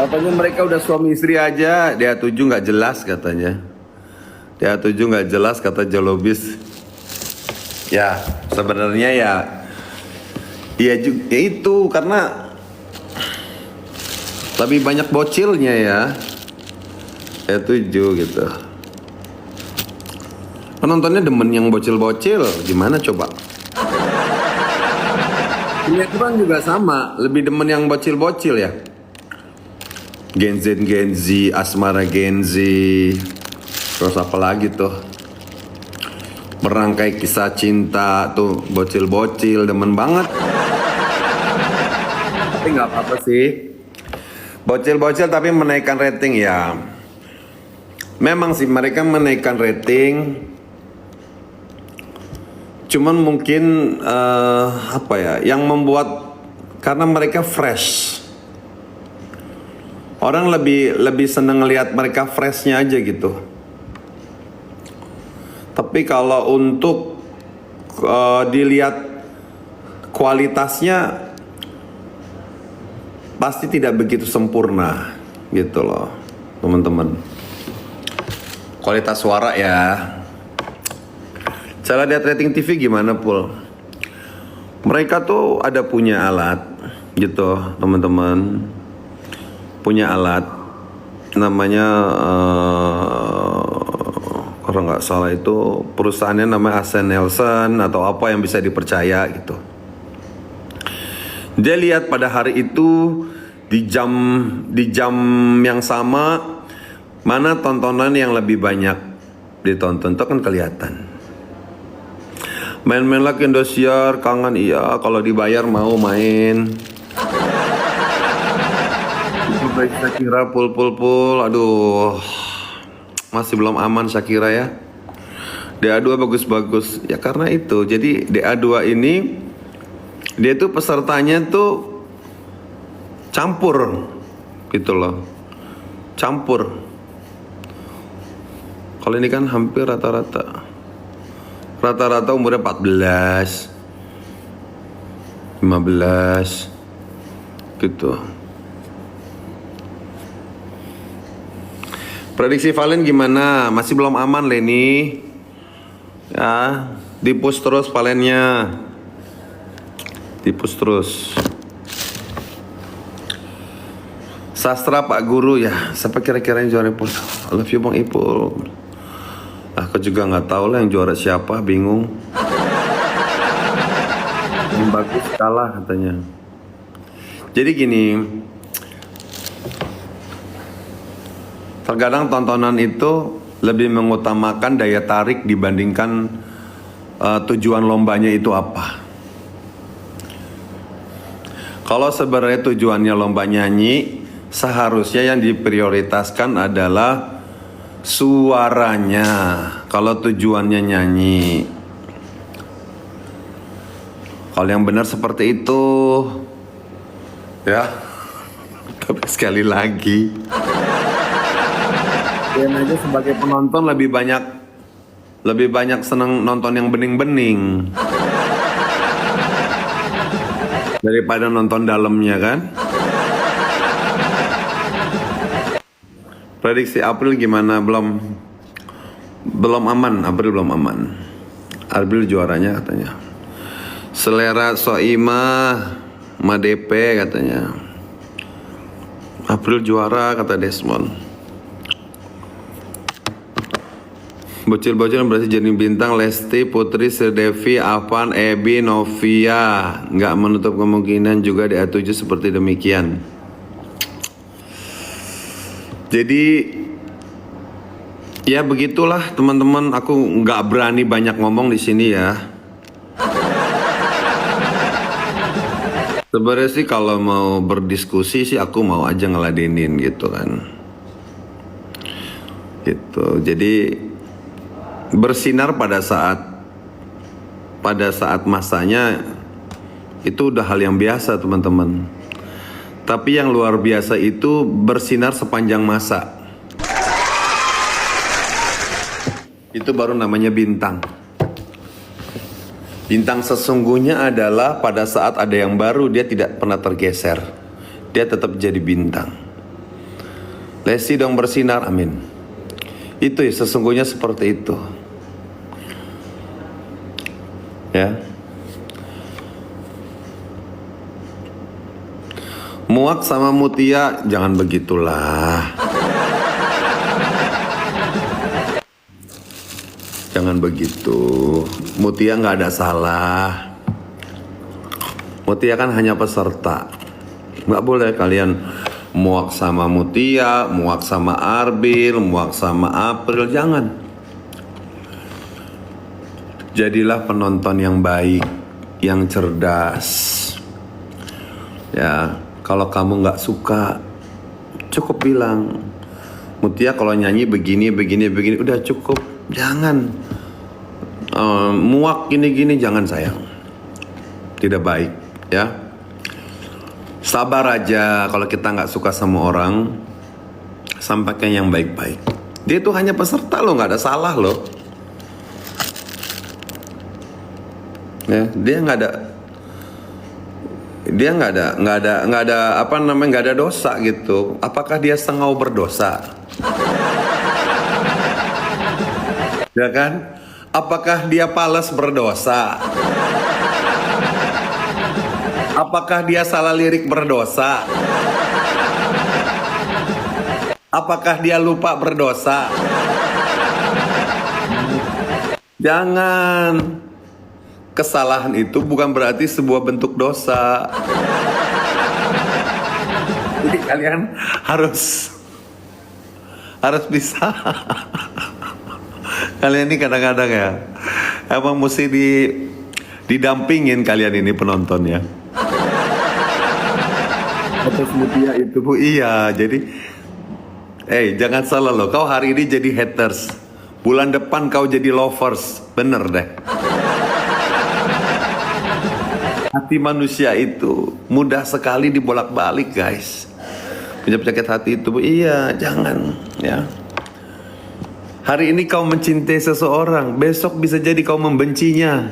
Katanya mereka udah suami istri aja. DA7 nggak jelas katanya. DA7 nggak jelas kata Jolobis. Ya sebenarnya ya juga ya itu karena lebih banyak bocilnya ya. DA7 gitu. Penontonnya demen yang bocil-bocil, gimana coba? Sinetron juga sama, lebih demen yang bocil-bocil ya. Gen Z, Asmara Gen Z, terus apa lagi tuh? Merangkai kisah cinta tuh, bocil-bocil, demen banget. Tapi nggak apa-apa sih. Bocil-bocil tapi menaikkan rating ya. Memang sih mereka menaikkan rating. Cuman mungkin apa ya, yang membuat karena mereka fresh. Orang lebih seneng ngelihat mereka freshnya aja gitu. Tapi kalau untuk dilihat kualitasnya pasti tidak begitu sempurna gitu loh, teman-teman. Kualitas suara ya. Cara lihat rating TV gimana Pul? Mereka tuh ada punya alat gitu teman-teman. Punya alat namanya kalau nggak salah itu perusahaannya namanya Asen Nelson atau apa yang bisa dipercaya gitu. Dia lihat pada hari itu di jam yang sama mana tontonan yang lebih banyak ditonton, itu kan kelihatan. Main-main lagi Indosiar, kangen iya, kalau dibayar mau main. Itu baik Shakira, pul, aduh, masih belum aman Shakira ya. DA2 bagus-bagus, ya karena itu, jadi DA2 ini, dia tuh pesertanya tuh campur, gitu loh, campur. Kalau ini kan hampir rata-rata umurnya 14, 15 gitu. Prediksi Valen gimana? Masih belum aman Leni. Ya, di-push terus Valennya. Di-push terus. Sastra Pak Guru ya. Siapa kira-kira yang juara Ipul? I love you Bang Ipul. Aku juga nggak tahu lah yang juara siapa, bingung. Yang bagus kalah katanya. Jadi gini, terkadang tontonan itu lebih mengutamakan daya tarik dibandingkan tujuan lombanya itu apa. Kalau sebenarnya tujuannya lomba nyanyi, seharusnya yang diprioritaskan adalah suaranya. Kalau tujuannya nyanyi, kalau yang benar seperti itu ya. Tapi sekali lagi kalian aja sebagai penonton lebih banyak seneng nonton yang bening-bening daripada nonton dalamnya kan. Prediksi April gimana? Belum aman. April belum aman. April juaranya katanya. Selera Soimah Madepe katanya. April juara kata Desmond. Bocil-bocil yang berhasil jadi bintang: Lesti, Putri, Devi, Avan, Ebi, Novia. Nggak menutup kemungkinan juga di A7 seperti demikian. Jadi ya begitulah teman-teman. Aku nggak berani banyak ngomong di sini ya. Sebenarnya sih kalau mau berdiskusi sih aku mau aja ngeladenin gitu kan. Gitu. Jadi bersinar pada saat masanya itu udah hal yang biasa teman-teman. Tapi yang luar biasa itu bersinar sepanjang masa. Itu baru namanya bintang. Bintang sesungguhnya adalah pada saat ada yang baru dia tidak pernah tergeser. Dia tetap jadi bintang. Lesti dong bersinar, amin. Itu ya sesungguhnya seperti itu. Ya. Muak sama Mutia, jangan begitulah. Jangan begitu. Mutia nggak ada salah. Mutia kan hanya peserta. Nggak boleh kalian muak sama Mutia, muak sama Arbil, muak sama April. Jangan. Jadilah penonton yang baik, yang cerdas. Ya, kalau kamu nggak suka, cukup bilang, Mutia kalau nyanyi begini, udah cukup. Jangan muak gini, jangan sayang. Tidak baik, ya. Sabar aja kalau kita nggak suka sama orang, sampaikan yang baik-baik. Dia tuh hanya peserta loh, nggak ada salah loh. Ya, dia nggak ada dosa gitu. Apakah dia sengau berdosa? Ya kan? Apakah dia malas berdosa? Apakah dia salah lirik berdosa? Apakah dia lupa berdosa? Jangan. Kesalahan itu bukan berarti sebuah bentuk dosa. Jadi kalian harus bisa. Kalian ini kadang-kadang ya, emang mesti didampingin kalian ini penonton ya. Atas Mutia itu Bu, iya. Jadi, jangan salah loh. Kau hari ini jadi haters, bulan depan kau jadi lovers, bener deh. Hati manusia itu mudah sekali dibolak-balik guys. Punya penyakit hati itu Bu, iya. Jangan ya. Hari ini kau mencintai seseorang, besok bisa jadi kau membencinya.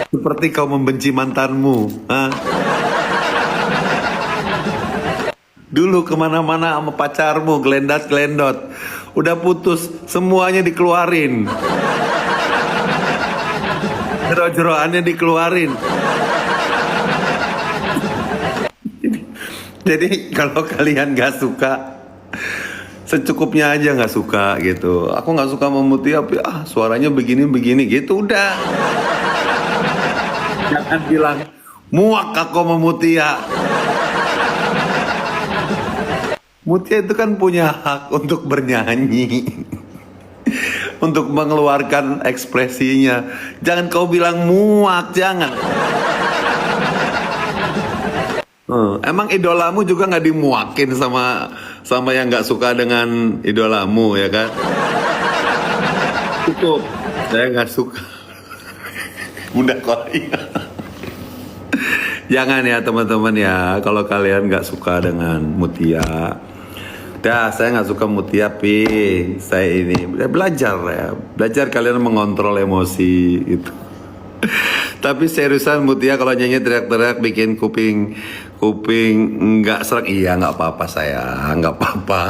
Seperti kau membenci mantanmu. Dulu kemana-mana sama pacarmu, gelendot. Udah putus, semuanya dikeluarin. Jero-jeroannya dikeluarin. Jadi kalau kalian gak suka, secukupnya aja nggak suka gitu. Aku nggak suka sama Mutia, suaranya begini gitu udah. Jangan bilang muak aku sama Mutia. Mutia itu kan punya hak untuk bernyanyi, untuk mengeluarkan ekspresinya. Jangan kau bilang muak, jangan. Emang idolamu juga nggak dimuakin sama yang nggak suka dengan idolamu ya kan? Cukup, saya nggak suka. Udah kok. Jangan ya teman-teman ya, kalau kalian nggak suka dengan Mutia. Saya nggak suka Mutia, saya ini belajar kalian mengontrol emosi itu. Tapi seriusan Mutia kalau nyanyi teriak-teriak bikin kuping nggak serak, iya nggak apa-apa sayang, nggak apa-apa.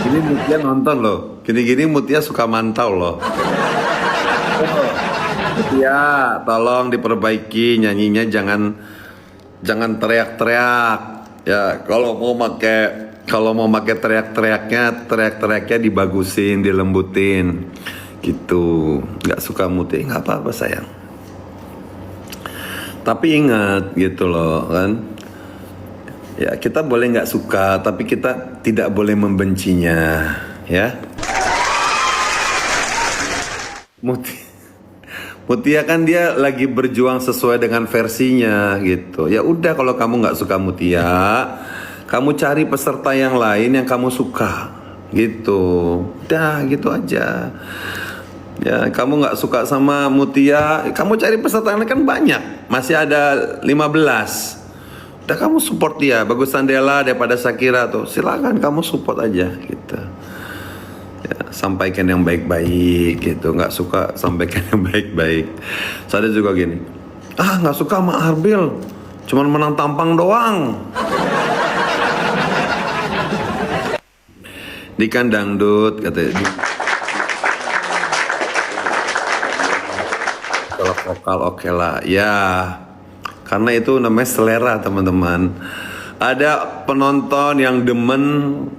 Ini Mutia nonton loh, gini-gini Mutia suka mantau loh. Mutia tolong diperbaiki nyanyinya, jangan teriak-teriak ya. Kalau mau pakai Kalau mau pakai teriak-teriaknya dibagusin, dilembutin, gitu. Nggak suka Mutia, nggak apa-apa sayang. Tapi ingat gitu loh kan. Ya kita boleh nggak suka, tapi kita tidak boleh membencinya, ya. Mutia kan dia lagi berjuang sesuai dengan versinya gitu. Ya udah kalau kamu nggak suka Mutia, kamu cari peserta yang lain yang kamu suka gitu. Udah gitu aja. Ya kamu nggak suka sama Mutia, kamu cari peserta yang lain kan banyak. Masih ada 15. Udah kamu support dia, bagus Sandela daripada Shakira tuh. Silakan kamu support aja gitu. Ya, sampaikan yang baik-baik gitu, nggak suka sampaikan yang baik-baik. Saya juga gini, nggak suka sama Arbil, cuman menang tampang doang. Di kan dangdut katanya. Kalau vokal oke lah, ya karena itu namanya selera teman-teman. Ada penonton yang demen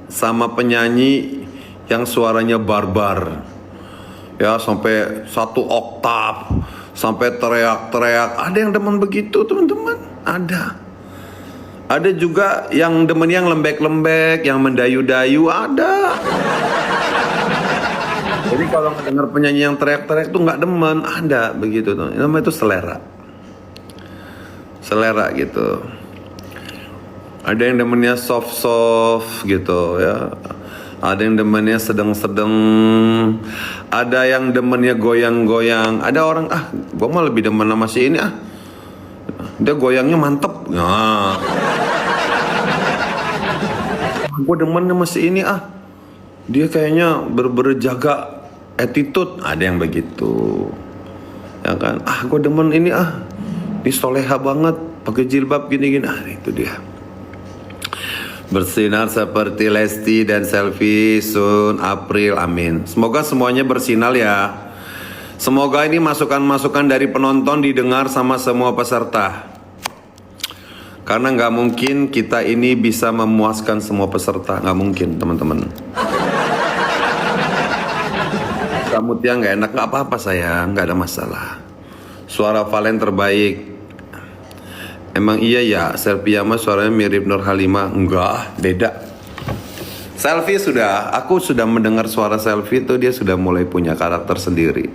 sama penyanyi yang suaranya barbar, ya sampai 1 oktav, sampai teriak-teriak. Ada yang demen begitu teman-teman, ada. Ada juga yang demen yang lembek-lembek, yang mendayu-dayu, ada. Jadi kalau dengar penyanyi yang teriak-teriak tuh nggak demen, ada begitu tuh. Namanya itu selera, selera gitu. Ada yang demennya soft-soft gitu ya. Ada yang demennya sedang-sedang, ada yang demennya goyang-goyang. Ada orang, gue mah lebih demen sama si ini dia goyangnya mantep. Nah, gue demen sama si ini dia kayaknya berjaga attitude. Ada yang begitu, ya kan? Gue demen ini ini soleha banget, pakai jilbab gini-gini. Itu dia. Bersinar seperti Lesti dan Selfie Sun April, amin. Semoga semuanya bersinar ya. Semoga ini masukan-masukan dari penonton didengar sama semua peserta. Karena nggak mungkin kita ini bisa memuaskan semua peserta, nggak mungkin teman-teman. Kamu tiang nggak enak, nggak apa-apa sayang, nggak ada masalah. Suara Valen terbaik. Emang iya ya, Selfie Yama suaranya mirip Nur Halimah? Enggak, beda. Selfie aku sudah mendengar suara Selfie itu, dia sudah mulai punya karakter sendiri.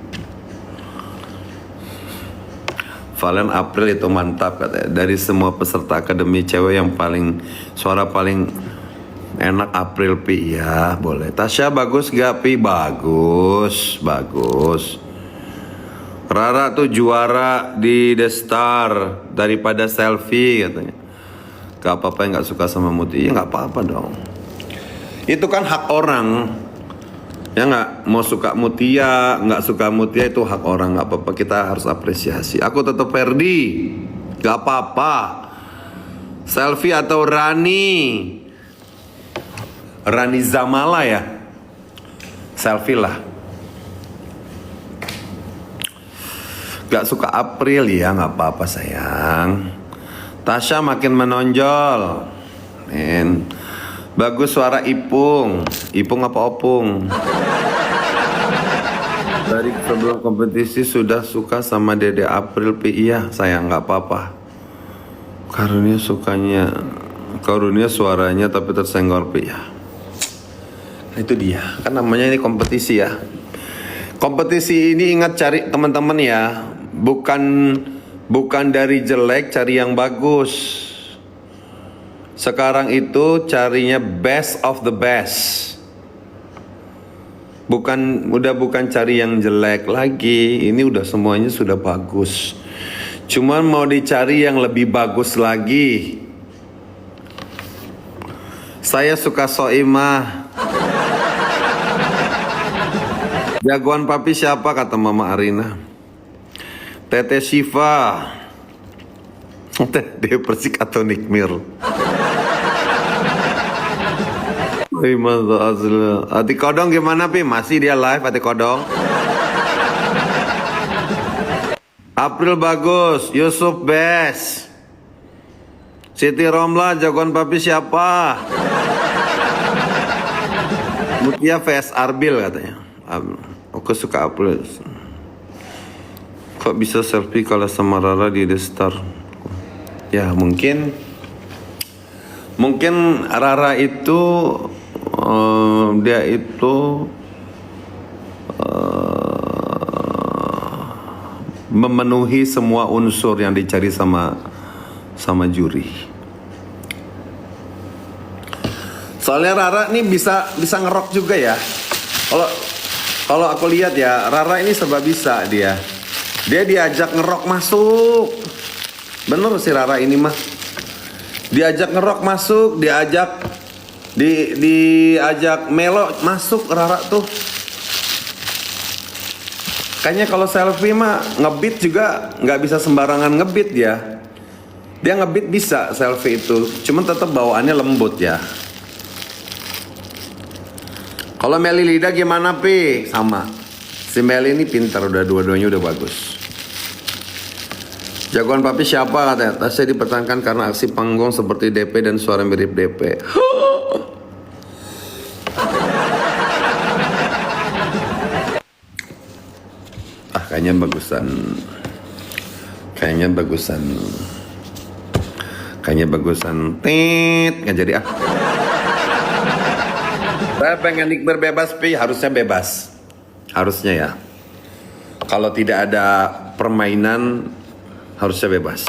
Valen April itu mantap katanya. Dari semua peserta akademi cewek yang suara paling enak April Pi. Ya boleh. Tasya bagus gak Pi? Bagus. Rara tuh juara di The Star daripada Selfie katanya. Gak apa-apa yang gak suka sama Mutia. Ya gak apa-apa dong. Itu kan hak orang. Ya gak? Mau suka Mutia, gak suka Mutia itu hak orang. Gak apa-apa, kita harus apresiasi. Aku tetap Ferdi. Gak apa-apa. Selfie atau Rani Zamala ya. Selfie lah. Gak suka April ya, gak apa-apa sayang. Tasya makin menonjol. Bagus suara Ipung. Ipung apa Opung? Dari sebelum kompetisi sudah suka sama Dede April Pi. Iya sayang, gak apa-apa. Karunia suaranya tapi tersenggol Pi ya. Itu dia, kan namanya ini kompetisi ya. Kompetisi ini ingat cari teman-teman ya. Bukan dari jelek cari yang bagus. Sekarang itu carinya best of the best. Bukan cari yang jelek lagi. Ini udah semuanya sudah bagus. Cuman mau dicari yang lebih bagus lagi. Saya suka Soimah. Jagoan papi siapa kata Mama Arina? Tete Shiva. Dia Persik atau Nikmir? Ati Kodong gimana Pi? Masih dia live Ati Kodong? April bagus, Yusuf best. Siti Romla jagoan papi siapa? Mutia vs Arbil katanya. Aku suka upload. Kok bisa selfie kalau sama Rara di The Star? Ya mungkin Rara itu dia itu memenuhi semua unsur yang dicari sama juri. Soalnya Rara ini bisa ngerok juga ya. Kalau aku lihat ya, Rara ini serba bisa dia. Dia diajak ngerok masuk. Bener sih Rara ini mah. Diajak ngerok masuk, diajak melo masuk Rara tuh. Kayaknya kalau selfie mah ngebeat juga nggak bisa sembarangan ngebeat dia. Dia ngebeat bisa selfie itu, cuman tetap bawaannya lembut ya. Kalau Meli Lida gimana Pi? Sama. Si Meli ini pintar, udah dua-duanya udah bagus. Jagoan papi siapa katanya? Tasya dipertahankan karena aksi panggung seperti DP dan suara mirip DP. Kayaknya bagusan tit nggak jadi ah. Saya pengen nikbar bebas Pi, harusnya bebas. Harusnya ya. Kalau tidak ada permainan harusnya bebas.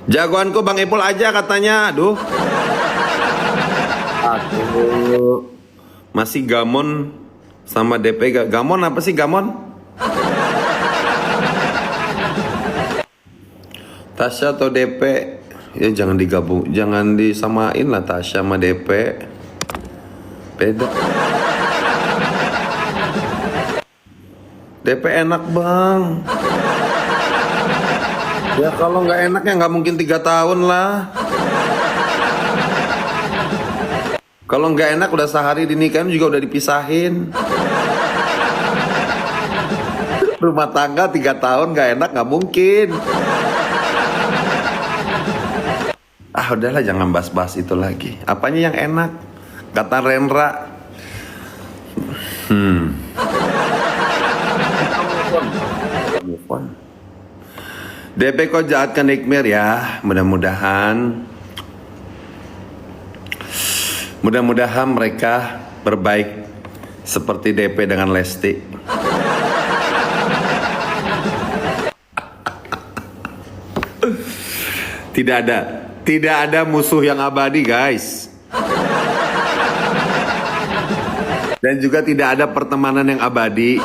Jagoanku Bang Ipul aja katanya. Aduh. Masih Gamon sama DP. Gamon apa sih Gamon? Tasya atau DP? Ya jangan digabung, jangan disamain lah Tasya sama DP. Beda. DP enak bang. Ya kalau nggak enak ya nggak mungkin 3 tahun lah. Kalau nggak enak udah sehari dinikahin juga udah dipisahin. Rumah tangga 3 tahun nggak enak nggak mungkin. Udahlah jangan bahas-bahas itu lagi. Apanya yang enak? Kata Rendra. Move on. DP kok jahat ke Nikmir ya. Mudah-mudahan mereka berbaik seperti DP dengan Lesti. Tidak ada musuh yang abadi, guys. Dan juga tidak ada pertemanan yang abadi.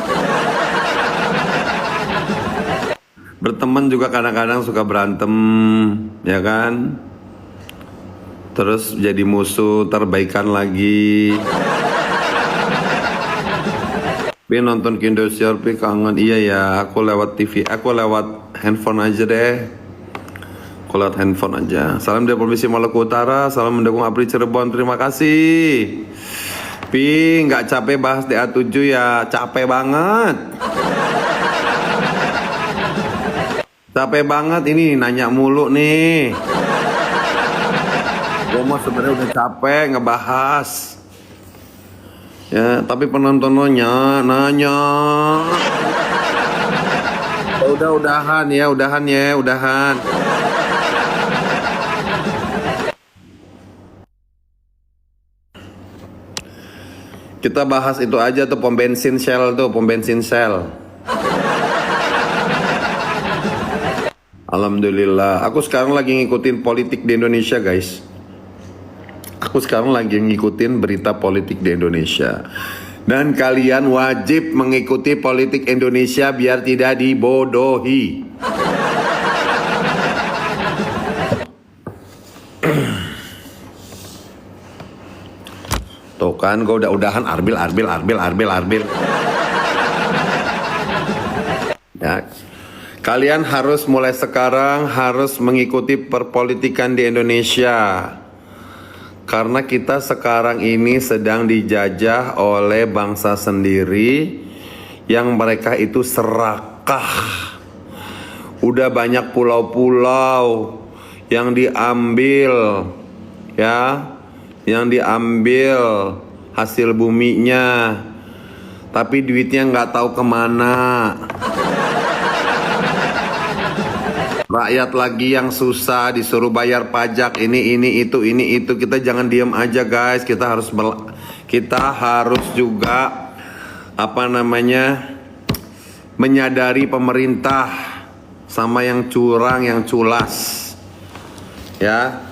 Berteman juga kadang-kadang suka berantem, ya kan? Terus jadi musuh, terbaikan lagi. Pi nonton Indosiar, Pi kangen. Iya ya, aku lewat TV, aku lewat handphone aja deh. Aku lewat handphone aja. Salam dari Provinsi Maluku Utara, salam mendukung Apri Cirebon, terima kasih. Pi, nggak capek bahas DA7 ya? Capek banget. Capek banget ini, nanya mulu nih. Gue mah sebenarnya udah capek ngebahas. Ya, tapi penontonnya nanya. Udahan ya. Kita bahas itu aja tuh pom bensin Shell. Alhamdulillah, aku sekarang lagi ngikutin politik di Indonesia, guys. Aku sekarang lagi ngikutin berita politik di Indonesia. Dan kalian wajib mengikuti politik Indonesia biar tidak dibodohi. Tuh kan, gue udahan Arbil. Ya. Kalian harus mulai sekarang harus mengikuti perpolitikan di Indonesia. Karena kita sekarang ini sedang dijajah oleh bangsa sendiri yang mereka itu serakah. Udah banyak pulau-pulau yang diambil, ya. yang diambil hasil buminya, tapi duitnya nggak tahu kemana. Rakyat lagi yang susah disuruh bayar pajak ini itu. Kita jangan diam aja guys. Kita harus juga menyadari pemerintah sama yang curang, yang culas. Ya.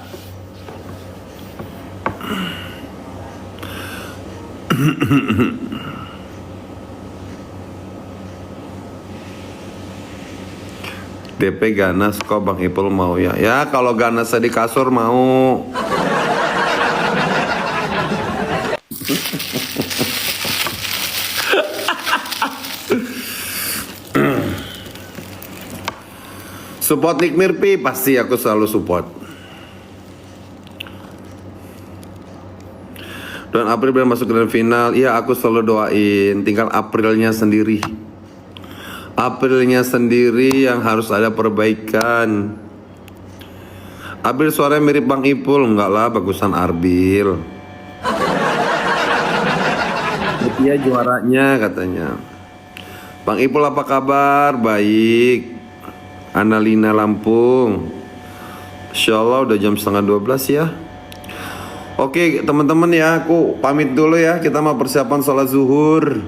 DP ganas kok Bang Ipul mau ya. Ya kalau ganasnya di kasur mau. Support Nick Mirpi pasti aku selalu support. Dan April belum masuk ke final. Iya aku selalu doain. Tinggal Aprilnya sendiri. Aprilnya sendiri yang harus ada perbaikan. April suaranya mirip Bang Ipul. Enggak lah, bagusan Arbil. Dia juaranya katanya. Bang Ipul apa kabar? Baik. Analina Lampung. Insyaallah udah jam 11:30 ya. Oke teman-teman ya, aku pamit dulu ya. Kita mau persiapan sholat zuhur.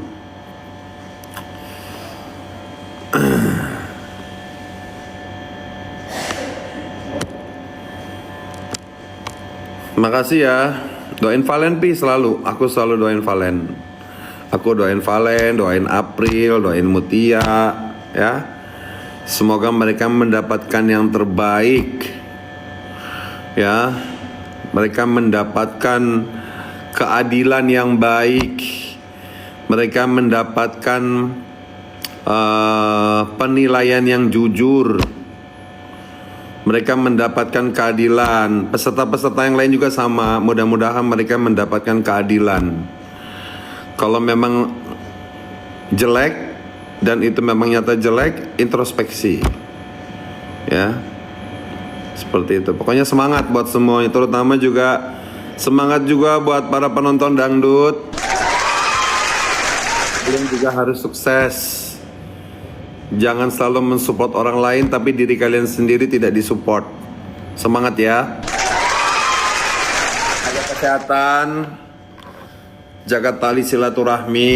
Makasih ya. Doain Valen Pi selalu. Aku selalu doain Valen. Aku doain Valen, doain April, doain Mutia, ya. Semoga mereka mendapatkan yang terbaik. Ya. Mereka mendapatkan keadilan yang baik. Mereka mendapatkan penilaian yang jujur. Mereka mendapatkan keadilan. Peserta-peserta yang lain juga sama. Mudah-mudahan mereka mendapatkan keadilan. Kalau memang jelek dan itu memang nyata jelek, introspeksi. Ya. Seperti itu. Pokoknya semangat buat semuanya, terutama juga semangat juga buat para penonton dangdut. Kalian juga harus sukses. Jangan selalu mensupport orang lain tapi diri kalian sendiri tidak disupport. Semangat ya. Jaga kesehatan. Jaga tali silaturahmi.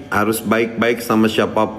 Harus baik-baik sama siapapun.